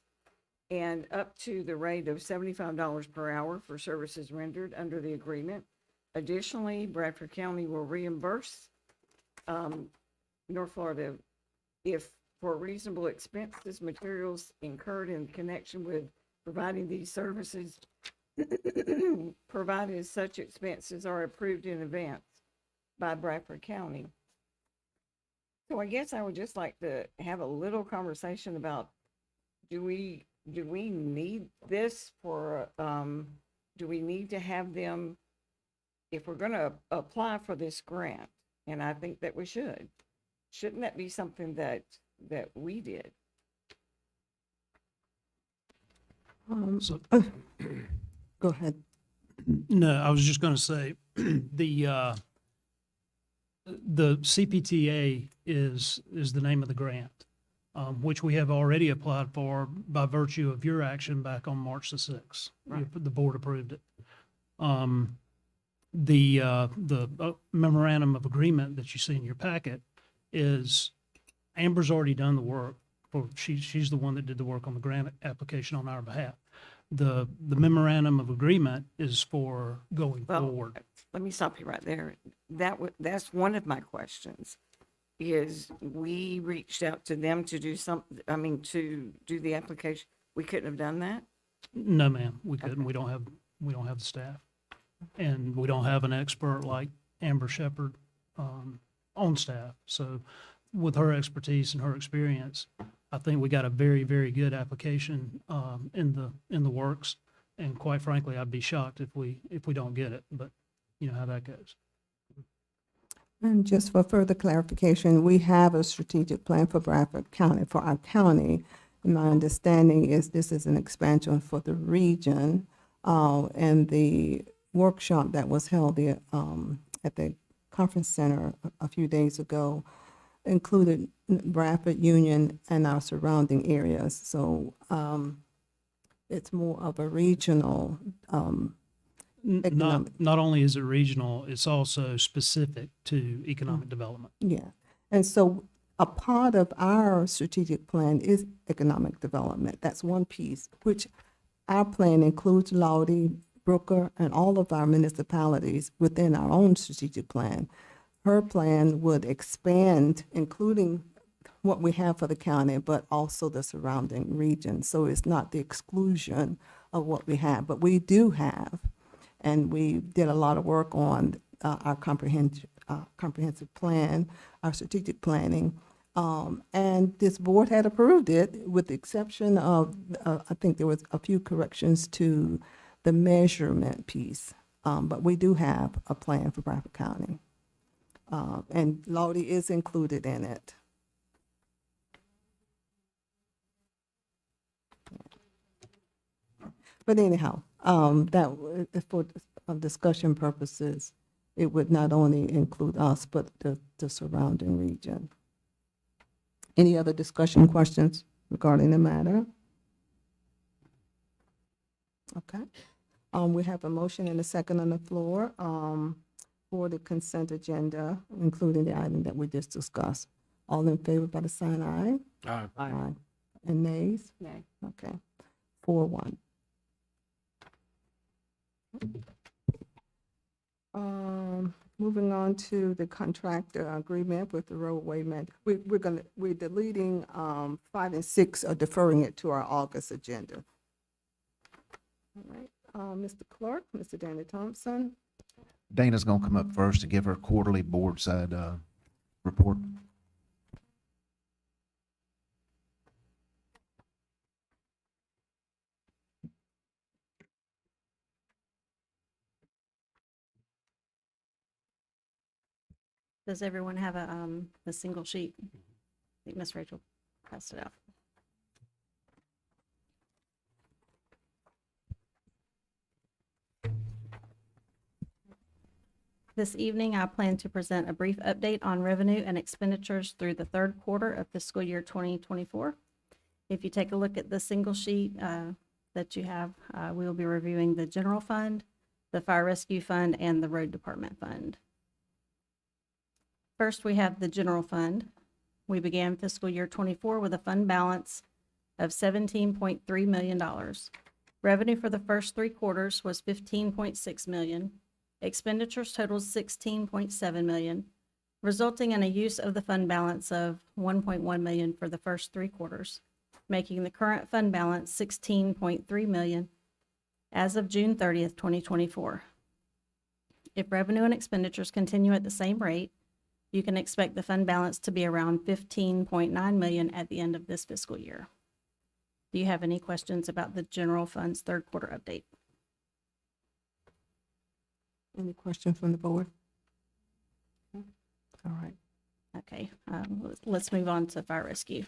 and up to the rate of $75 per hour for services rendered under the agreement. Additionally, Bradford County will reimburse North Florida if for reasonable expenses, materials incurred in connection with providing these services, provided such expenses are approved in advance by Bradford County. So I guess I would just like to have a little conversation about, do we need this for, do we need to have them, if we're going to apply for this grant, and I think that we should, shouldn't that be something that we did? Go ahead. No, I was just going to say the CPTA is the name of the grant, which we have already applied for by virtue of your action back on March the 6th. Right. The board approved it. The memorandum of agreement that you see in your packet is Amber's already done the work. She's the one that did the work on the grant application on our behalf. The memorandum of agreement is for going forward. Let me stop you right there. That's one of my questions, is we reached out to them to do to do the application. We couldn't have done that? No, ma'am, we couldn't. Okay. We don't have the staff, and we don't have an expert like Amber Shepherd on staff. So with her expertise and her experience, I think we got a very, very good application in the works. And quite frankly, I'd be shocked if we don't get it. But how that goes. And just for further clarification, we have a strategic plan for Bradford County, for our county. And my understanding is this is an expansion for the region. And the workshop that was held at the conference center a few days ago included Bradford, Union, and our surrounding areas. So it's more of a regional economic. Not only is it regional, it's also specific to economic development. Yeah. And so a part of our strategic plan is economic development. That's one piece, which our plan includes Laudy, Brooker, and all of our municipalities within our own strategic plan. Her plan would expand, including what we have for the county, but also the surrounding region. So it's not the exclusion of what we have, but we do have. And we did a lot of work on our comprehensive plan, our strategic planning. And this board had approved it with the exception of, I think there was a few corrections to the measurement piece. But we do have a plan for Bradford County. And Laudy is included in it. But anyhow, for discussion purposes, it would not only include us, but the surrounding region. Any other discussion questions regarding the matter? Okay. We have a motion and a second on the floor for the consent agenda, including the item that we just discussed. All in favor by the sign aye? Aye. Aye. And nays? Nay. Okay. 4-1. Moving on to the contract agreement with the roadway man. We're deleting 5 and 6 or deferring it to our August agenda. All right, Mr. Clerk, Mr. Danny Thompson. Dana's gonna come up first to give her quarterly board side, report. Does everyone have a single sheet? I think Miss Rachel passed it out. This evening, I plan to present a brief update on revenue and expenditures through the third quarter of fiscal year 2024. If you take a look at the single sheet that you have, we will be reviewing the general fund, the fire rescue fund, and the road department fund. First, we have the general fund. We began fiscal year 24 with a fund balance of $17.3 million. Revenue for the first 3 quarters was $15.6 million. Expenditures totaled $16.7 million, resulting in a use of the fund balance of $1.1 million for the first 3 quarters, making the current fund balance $16.3 million as of June 30th, 2024. If revenue and expenditures continue at the same rate, you can expect the fund balance to be around $15.9 million at the end of this fiscal year. Do you have any questions about the general fund's third quarter update? Any questions from the board? All right. Okay, let's move on to fire rescue.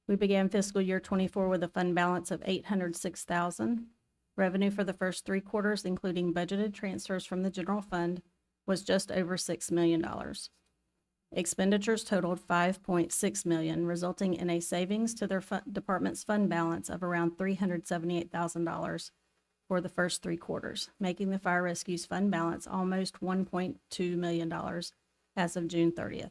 We began fiscal year 24 with a fund balance of $806,000. Revenue for the first 3 quarters, including budgeted transfers from the general fund, was just over $6 million. Expenditures totaled $5.6 million, resulting in a savings to their department's fund balance of around $378,000 for the first 3 quarters, making the fire rescue's fund balance almost $1.2 million as of June 30th.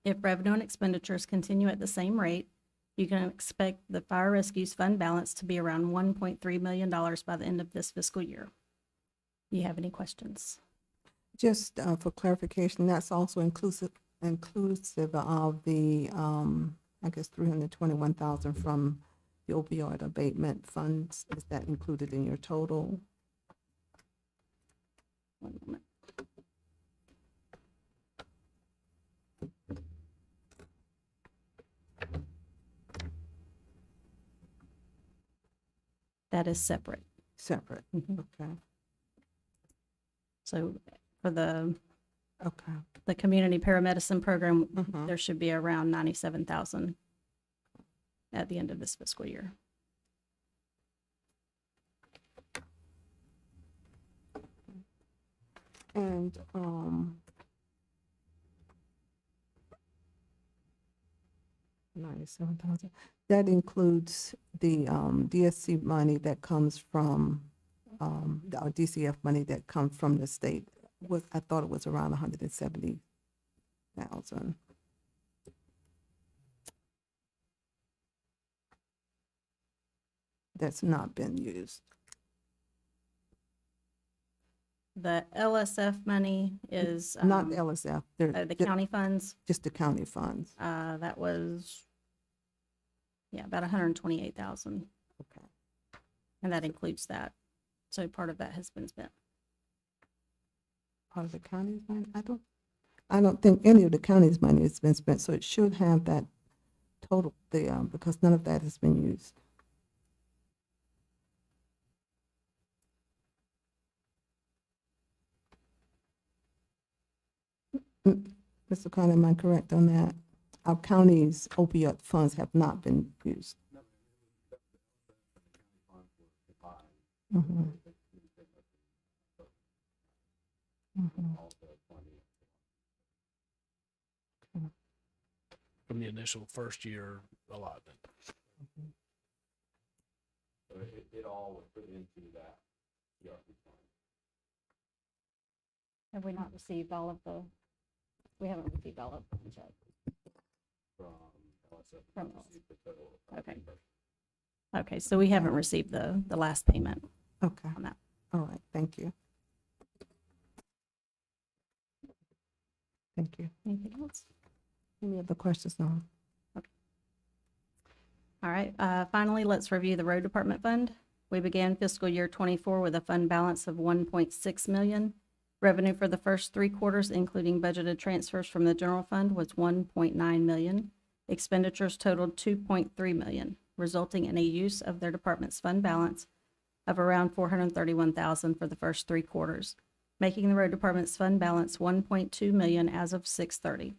If revenue and expenditures continue at the same rate, you can expect the fire rescue's fund balance to be around $1.3 million by the end of this fiscal year. Do you have any questions? Just for clarification, that's also inclusive of the, I guess, $321,000 from the opioid abatement funds. Is that included in your total? One moment. That is separate. Separate, Mhm. okay, So for the okay. community paramedicine program, Mhm. there should be around 97,000 at the end of this fiscal year. And, 97,000. That includes the, DSC money that comes from, or DCF money that comes from the state. I thought it was around 170,000. That's not been used. The LSF money is, Not LSF, the county funds, just the county funds. that was, yeah, about 128,000. Okay. And that includes that. So part of that has been spent. Part of the county's money? I don't think any of the county's money has been spent, so it should have that total, because none of that has been used. Mr. Carter, am I correct on that? Our county's opioid funds have not been used. Mhm. Mhm. From the initial first year allotment. So it all was put into that ERP fund. Have we not received all of the, we haven't received all of them yet. From LSF. From received the total of Okay. 5%. Okay, so we haven't received the last payment Okay, on that. all right, thank you. Thank you. Anything else? Any other questions now? All right, finally, let's review the road department fund. We began fiscal year '24 with a fund balance of 1.6 million. Revenue for the first 3 quarters, including budgeted transfers from the general fund, was 1.9 million. Expenditures totaled 2.3 million, resulting in a use of their department's fund balance of around 431,000 for the first 3 quarters, making the road department's fund balance 1.2 million as of 6/30.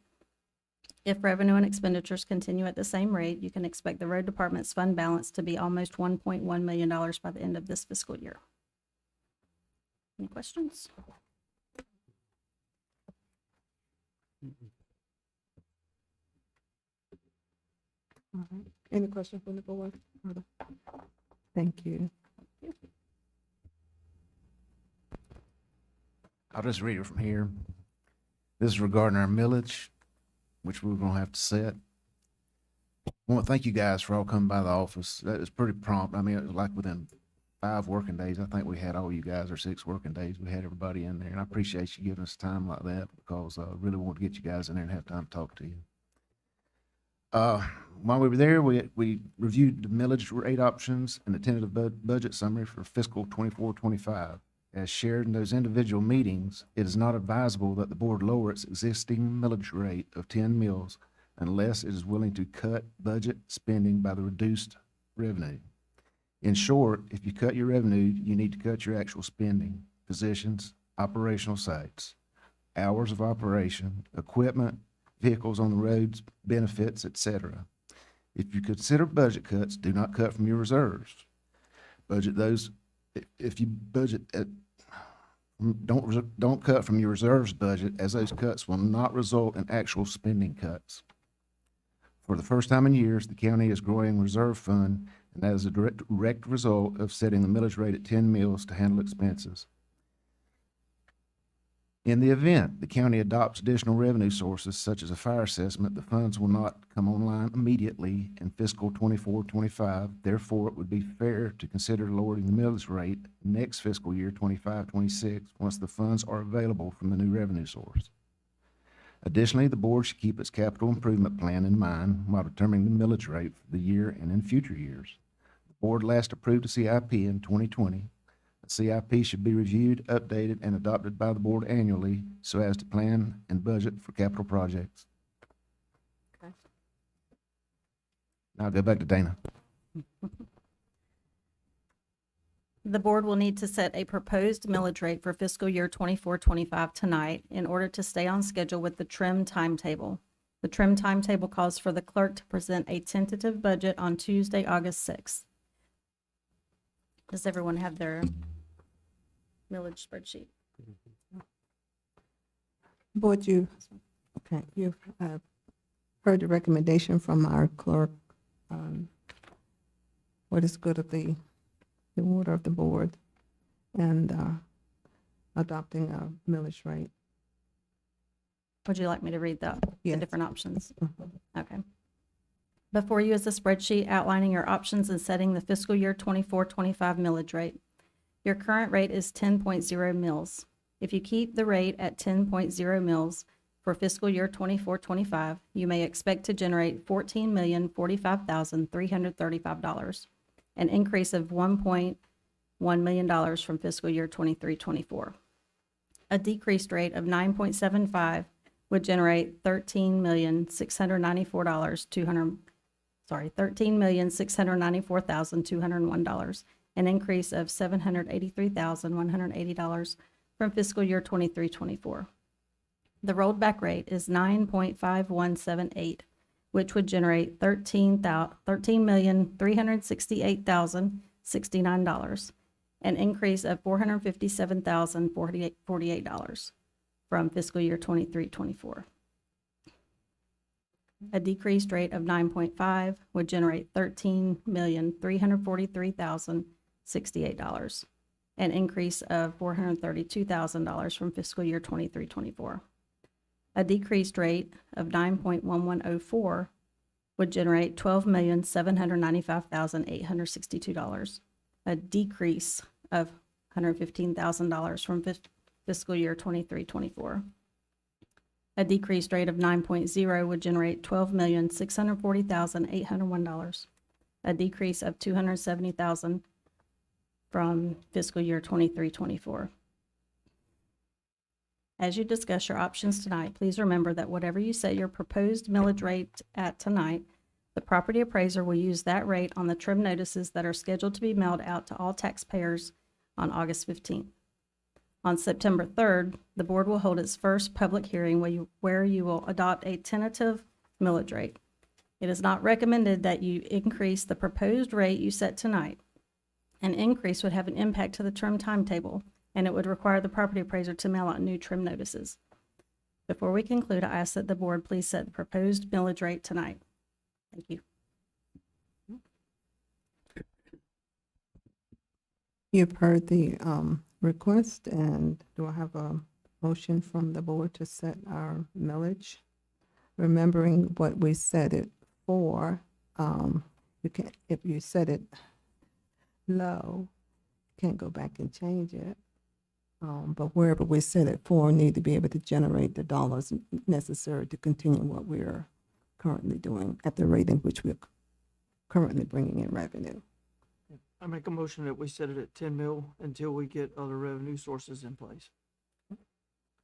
If revenue and expenditures continue at the same rate, you can expect the road department's fund balance to be almost $1.1 million by the end of this fiscal year. Any questions? All right. Any questions from the board? Thank you. I'll just read it from here. This is regarding our millage, which we're gonna have to set. I want to thank you guys for all coming by the office. That was pretty prompt. I mean, it was like within 5 working days. I think we had all you guys, or 6 working days. We had everybody in there, and I appreciate you giving us time like that, because I really want to get you guys in there and have time to talk to you. While we were there, we reviewed the millage rate options and the tentative budget summary for fiscal 24-25. As shared in those individual meetings, it is not advisable that the board lower its existing millage rate of 10 mills unless it is willing to cut budget spending by the reduced revenue. In short, if you cut your revenue, you need to cut your actual spending, positions, operational sites, hours of operation, equipment, vehicles on the roads, benefits, etc. If you consider budget cuts, do not cut from your reserves. Budget those. If you budget at, don't cut from your reserves budget, as those cuts will not result in actual spending cuts. For the first time in years, the county is growing reserve fund, and that is a direct result of setting the millage rate at 10 mills to handle expenses. In the event the county adopts additional revenue sources, such as a fire assessment, the funds will not come online immediately in fiscal 24-25. Therefore, it would be fair to consider lowering the millage rate next fiscal year 25-26 once the funds are available from the new revenue source. Additionally, the board should keep its capital improvement plan in mind while determining the millage rate for the year and in future years. The board last approved a CIP in 2020. The CIP should be reviewed, updated, and adopted by the board annually so as to plan and budget for capital projects. Okay. Now I'll go back to Dana. The board will need to set a proposed millage rate for fiscal year 24-25 tonight in order to stay on schedule with the trim timetable. The trim timetable calls for the clerk to present a tentative budget on Tuesday, August 6th. Does everyone have their millage spreadsheet? Board, you've heard the recommendation from our clerk. What is good of the order of the board and adopting a millage rate. Would you like me to read the Yes. different options? Mhm. Okay. Before you is a spreadsheet outlining your options and setting the fiscal year 24-25 millage rate. Your current rate is 10.0 mils. If you keep the rate at 10.0 mils for fiscal year 24-25, you may expect to generate $14,045,335, an increase of $1.1 million from fiscal year 23-24. A decreased rate of 9.75 would generate $13,694,201, an increase of $783,180 from fiscal year 23-24. The rolled back rate is 9.5178, which would generate $13,368,069, an increase of $457,048 from fiscal year 23-24. A decreased rate of 9.5 would generate $13,343,068, an increase of $432,000 from fiscal year 23-24. A decreased rate of 9.1104 would generate $12,795,862, a decrease of $115,000 from fiscal year 23-24. A decreased rate of 9.0 would generate $12,640,801, a decrease of $270,000 from fiscal year 23-24. As you discuss your options tonight, please remember that whatever you set your proposed millage rate at tonight, the property appraiser will use that rate on the trim notices that are scheduled to be mailed out to all taxpayers on August 15th. On September 3rd, the board will hold its first public hearing where you will adopt a tentative millage rate. It is not recommended that you increase the proposed rate you set tonight. An increase would have an impact to the trim timetable, and it would require the property appraiser to mail out new trim notices. Before we conclude, I ask that the board please set the proposed millage rate tonight. Thank you. You've heard the request, and do I have a motion from the board to set our millage? Remembering what we set it for, you can, if you set it low, you can't go back and change it. But wherever we set it for, need to be able to generate the dollars necessary to continue what we're currently doing at the rate in which we're currently bringing in revenue. I make a motion that we set it at 10 mil until we get other revenue sources in place.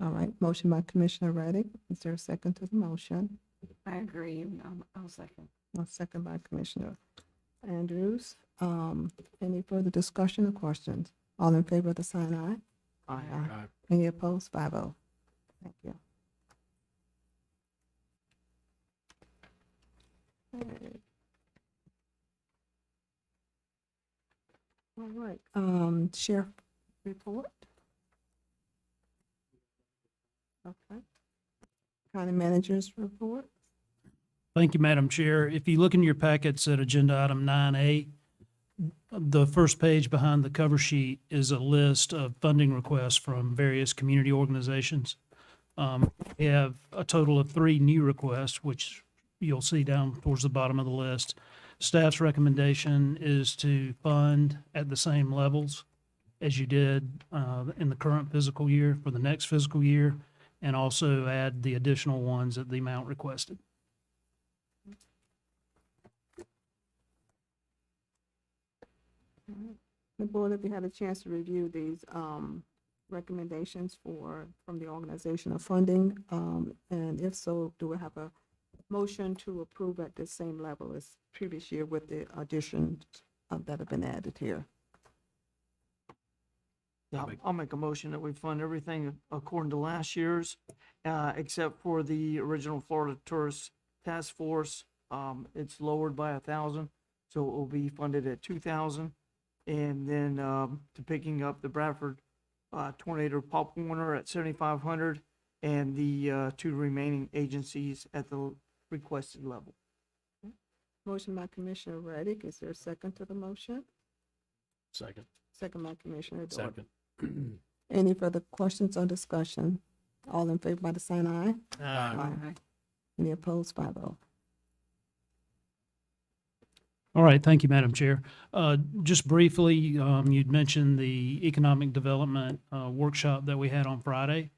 All right, motion by Commissioner Reddick. Is there a second to the motion? I agree. I'll second. A second by Commissioner Andrews. Any further discussion or questions? All in favor of the sign aye? Aye. Any opposed? 5-0. Thank you. Alright. All right, sheriff report. Okay. County managers report. Thank you, Madam Chair. If you look in your packets at agenda item 9A, the first page behind the cover sheet is a list of funding requests from various community organizations. We have a total of 3 new requests, which you'll see down towards the bottom of the list. Staff's recommendation is to fund at the same levels as you did in the current fiscal year for the next fiscal year, and also add the additional ones at the amount requested. The board, have you had a chance to review these recommendations from the organization of funding? And if so, do we have a motion to approve at the same level as previous year with the additions that have been added here? I'll make a motion that we fund everything according to last year's, except for the original Florida Tourist Task Force. It's lowered by 1,000, so it will be funded at 2,000. And then, to picking up the Bradford, Tornado Pop Warner at 7,500, and the, two remaining agencies at the requested level. Motion by Commissioner Reddick. Is there a second to the motion? Second. Second by Commissioner Doyle. Second. Any further questions or discussion? All in favor by the sign aye. Aye. Any opposed? 5-0. All right, thank you, Madam Chair. Just briefly, you'd mentioned the economic development workshop that we had on Friday.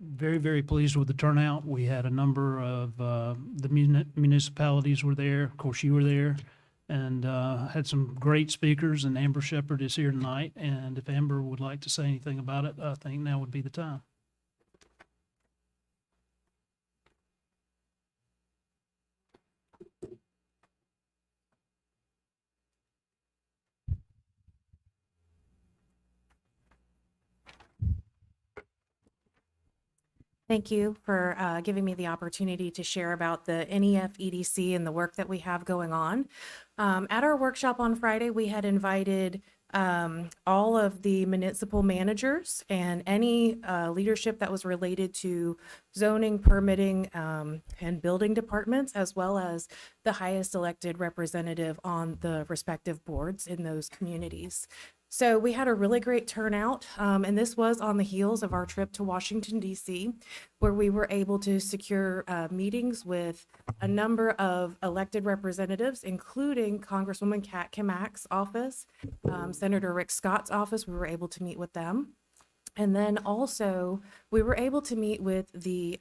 Very, very pleased with the turnout. We had a number of the municipalities were there. Of course, you were there, and had some great speakers. And Amber Shepherd is here tonight. And if Amber would like to say anything about it, I think now would be the time. Thank you for giving me the opportunity to share about the NEF EDC and the work that we have going on. At our workshop on Friday, we had invited all of the municipal managers and any leadership that was related to zoning, permitting, and building departments, as well as the highest elected representative on the respective boards in those communities. So we had a really great turnout, and this was on the heels of our trip to Washington, D.C., where we were able to secure meetings with a number of elected representatives, including Congresswoman Kat Kamak's office, Senator Rick Scott's office. We were able to meet with them. And then also, we were able to meet with the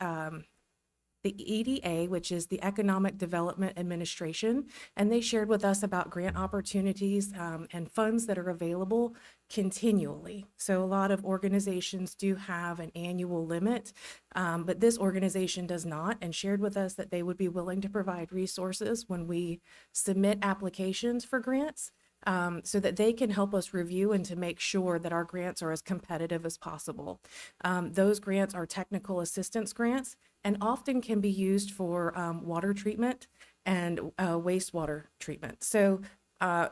EDA, which is the Economic Development Administration, and they shared with us about grant opportunities and funds that are available continually. So a lot of organizations do have an annual limit, but this organization does not, and shared with us that they would be willing to provide resources when we submit applications for grants, so that they can help us review and to make sure that our grants are as competitive as possible. Those grants are technical assistance grants and often can be used for water treatment and wastewater treatment. So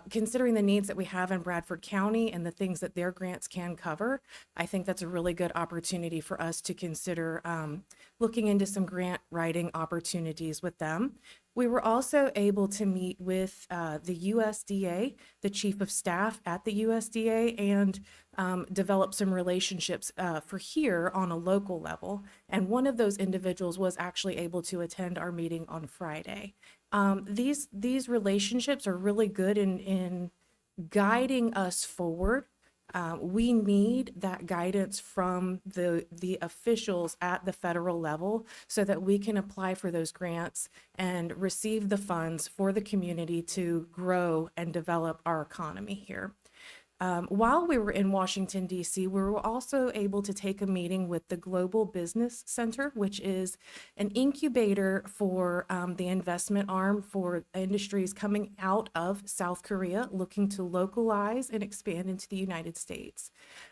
considering the needs that we have in Bradford County and the things that their grants can cover, I think that's a really good opportunity for us to consider looking into some grant writing opportunities with them. We were also able to meet with the USDA, the chief of staff at the USDA, and develop some relationships for here on a local level. And one of those individuals was actually able to attend our meeting on Friday. These relationships are really good in guiding us forward. We need that guidance from the officials at the federal level so that we can apply for those grants and receive the funds for the community to grow and develop our economy here. While we were in Washington, D.C., we were also able to take a meeting with the Global Business Center, which is an incubator for the investment arm for industries coming out of South Korea, looking to localize and expand into the United States.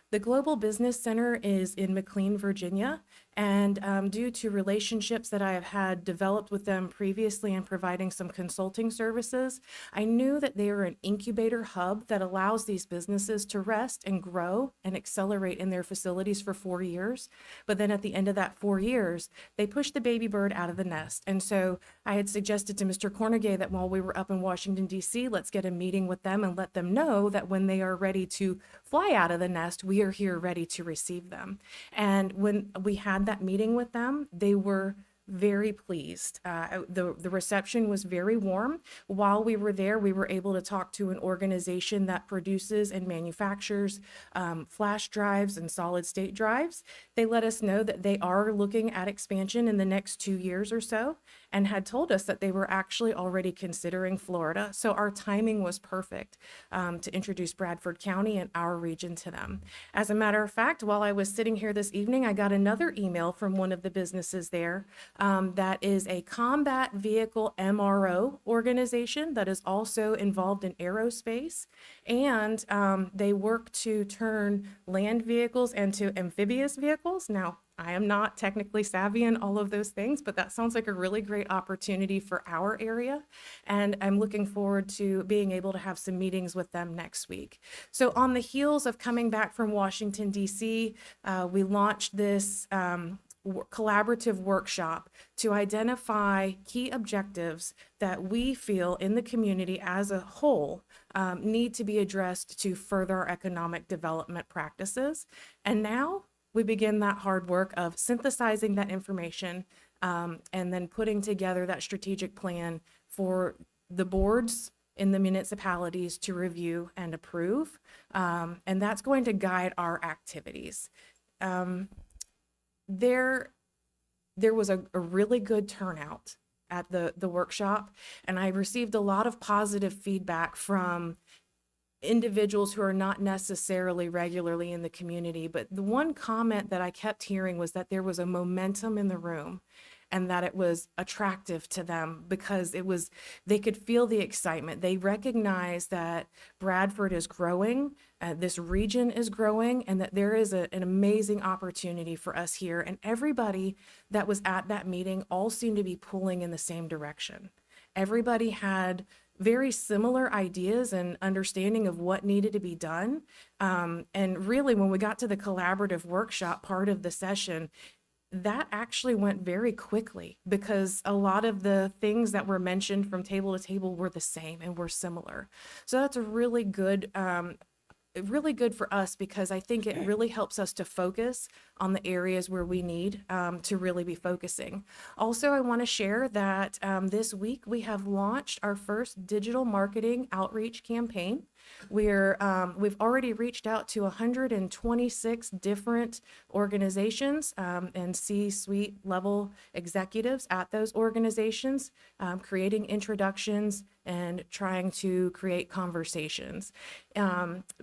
The Global Business Center is in McLean, Virginia, and due to relationships that I have had developed with them previously in providing some consulting services, I knew that they are an incubator hub that allows these businesses to rest and grow and accelerate in their facilities for 4 years. But then at the end of that 4 years, they push the baby bird out of the nest. And so I had suggested to Mr. Cornegay that while we were up in Washington, D.C., let's get a meeting with them and let them know that when they are ready to fly out of the nest, we are here ready to receive them. And when we had that meeting with them, they were very pleased. The reception was very warm. While we were there, we were able to talk to an organization that produces and manufactures flash drives and solid state drives. They let us know that they are looking at expansion in the next 2 years or so, and had told us that they were actually already considering Florida. So our timing was perfect to introduce Bradford County and our region to them. As a matter of fact, while I was sitting here this evening, I got another email from one of the businesses there that is a combat vehicle MRO organization that is also involved in aerospace. And they work to turn land vehicles into amphibious vehicles. Now, I am not technically savvy in all of those things, but that sounds like a really great opportunity for our area. And I'm looking forward to being able to have some meetings with them next week. So on the heels of coming back from Washington, D.C., we launched this collaborative workshop to identify key objectives that we feel in the community as a whole need to be addressed to further our economic development practices. And now we begin that hard work of synthesizing that information and then putting together that strategic plan for the boards in the municipalities to review and approve. And that's going to guide our activities. There was a really good turnout at the workshop, and I received a lot of positive feedback from individuals who are not necessarily regularly in the community. But the one comment that I kept hearing was that there was a momentum in the room and that it was attractive to them because they could feel the excitement. They recognize that Bradford is growing, this region is growing, and that there is an amazing opportunity for us here. And everybody that was at that meeting all seemed to be pulling in the same direction. Everybody had very similar ideas and understanding of what needed to be done. And really, when we got to the collaborative workshop part of the session, that actually went very quickly because a lot of the things that were mentioned from table to table were the same and were similar. So that's a really good for us because I think it really helps us to focus on the areas where we need to really be focusing. Also, I want to share that this week we have launched our first digital marketing outreach campaign. We've already reached out to 126 different organizations and C-suite level executives at those organizations, creating introductions and trying to create conversations.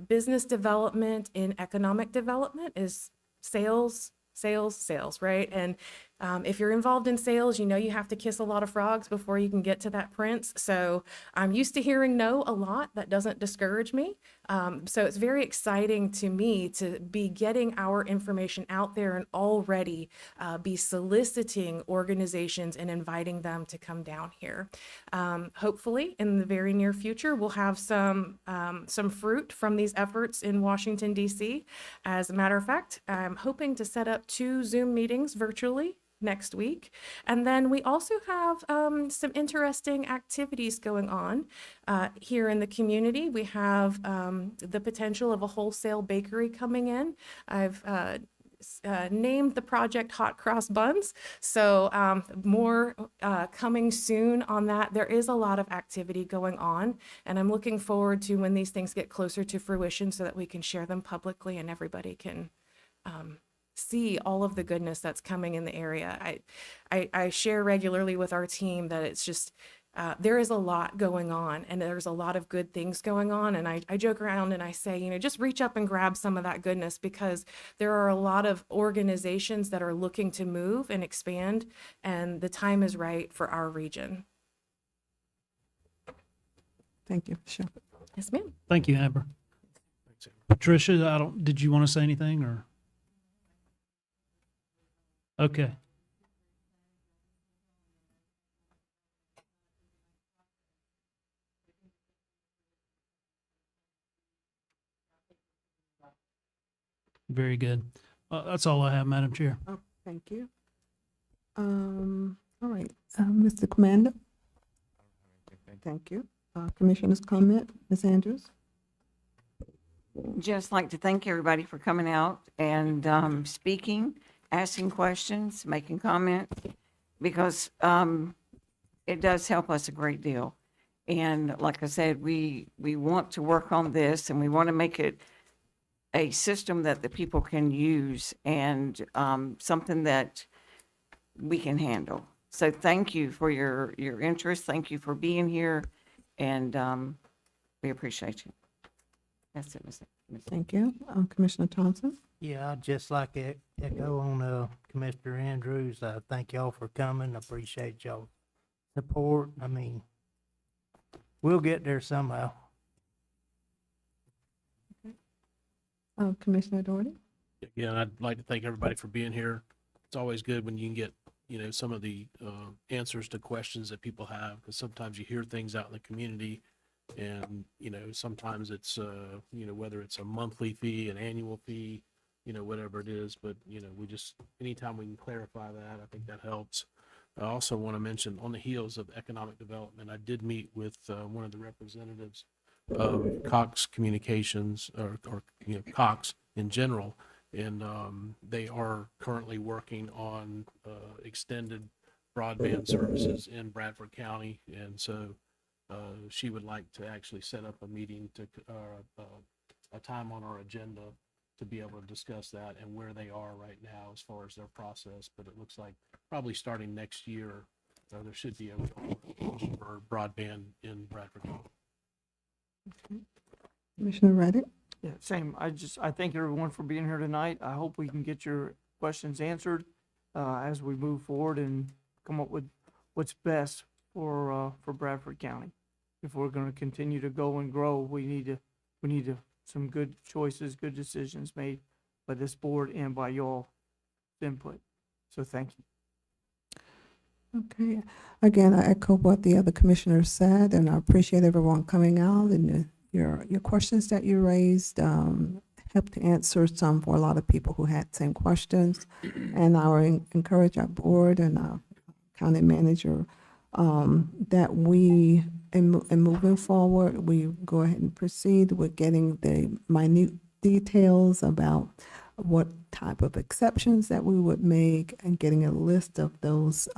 Business development in economic development is sales, right? And if you're involved in sales, you know you have to kiss a lot of frogs before you can get to that prince. So I'm used to hearing no a lot. That doesn't discourage me. So it's very exciting to me to be getting our information out there and already be soliciting organizations and inviting them to come down here. Hopefully, in the very near future, we'll have some fruit from these efforts in Washington, D.C. As a matter of fact, I'm hoping to set up 2 Zoom meetings virtually next week. And then we also have some interesting activities going on here in the community. We have the potential of a wholesale bakery coming in. I've named the project Hot Cross Buns. So more coming soon on that. There is a lot of activity going on, and I'm looking forward to when these things get closer to fruition so that we can share them publicly and everybody can see all of the goodness that's coming in the area. I share regularly with our team that it's just there is a lot going on and there's a lot of good things going on. And I joke around and I say, just reach up and grab some of that goodness because there are a lot of organizations that are looking to move and expand, and the time is right for our region. Thank you. Sure. Yes, ma'am. Thank you, Amber. Patricia, did you want to say anything or? Okay. Very good. That's all I have, Madam Chair. Oh, thank you. All right, Mr. Commander. Thank you. Commissioner's comment, Ms. Andrews. Just like to thank everybody for coming out and speaking, asking questions, making comments, because it does help us a great deal. And like I said, we want to work on this and we want to make it a system that the people can use and something that we can handle. So thank you for your interest. Thank you for being here, and we appreciate you. That's it, Ms. Thank you. Commissioner Thompson? Yeah, I'd just like to echo on, Commissioner Andrews. Thank y'all for coming. Appreciate y'all support. I mean, we'll get there somehow. Commissioner Doherty? Again, I'd like to thank everybody for being here. It's always good when you can get, some of the answers to questions that people have, because sometimes you hear things out in the community and, sometimes it's, whether it's a monthly fee, an annual fee, whatever it is, but, anytime we can clarify that, I think that helps. I also want to mention, on the heels of economic development, I did meet with one of the representatives of Cox Communications, or Cox in general, and they are currently working on extended broadband services in Bradford County, and so she would like to actually set up a meeting to a time on our agenda to be able to discuss that and where they are right now as far as their process. But it looks like probably starting next year, there should be a for broadband in Bradford County. Commissioner Reddick? Yeah, same. I thank everyone for being here tonight. I hope we can get your questions answered as we move forward and come up with what's best for Bradford County. If we're going to continue to go and grow, we need some good choices, good decisions made by this board and by y'all input. So thank you. Okay. Again, I echo what the other commissioners said, and I appreciate everyone coming out and your questions that you raised helped to answer some for a lot of people who had same questions. And I will encourage our board and our county manager that we, in moving forward, we go ahead and proceed with getting the minute details about what type of exceptions that we would make and getting a list of those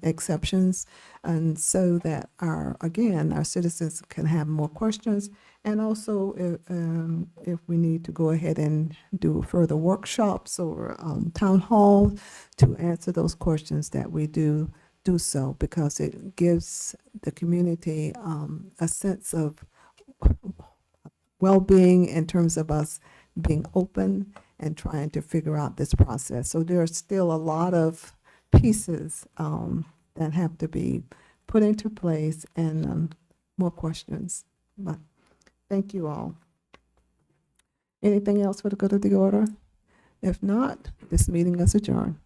exceptions, and so that our citizens can have more questions. And also if we need to go ahead and do further workshops or town hall to answer those questions, that we do so, because it gives the community a sense of well-being in terms of us being open and trying to figure out this process. So there are still a lot of pieces that have to be put into place, and more questions. But thank you all. Anything else for the good of the order? If not, this meeting is adjourned.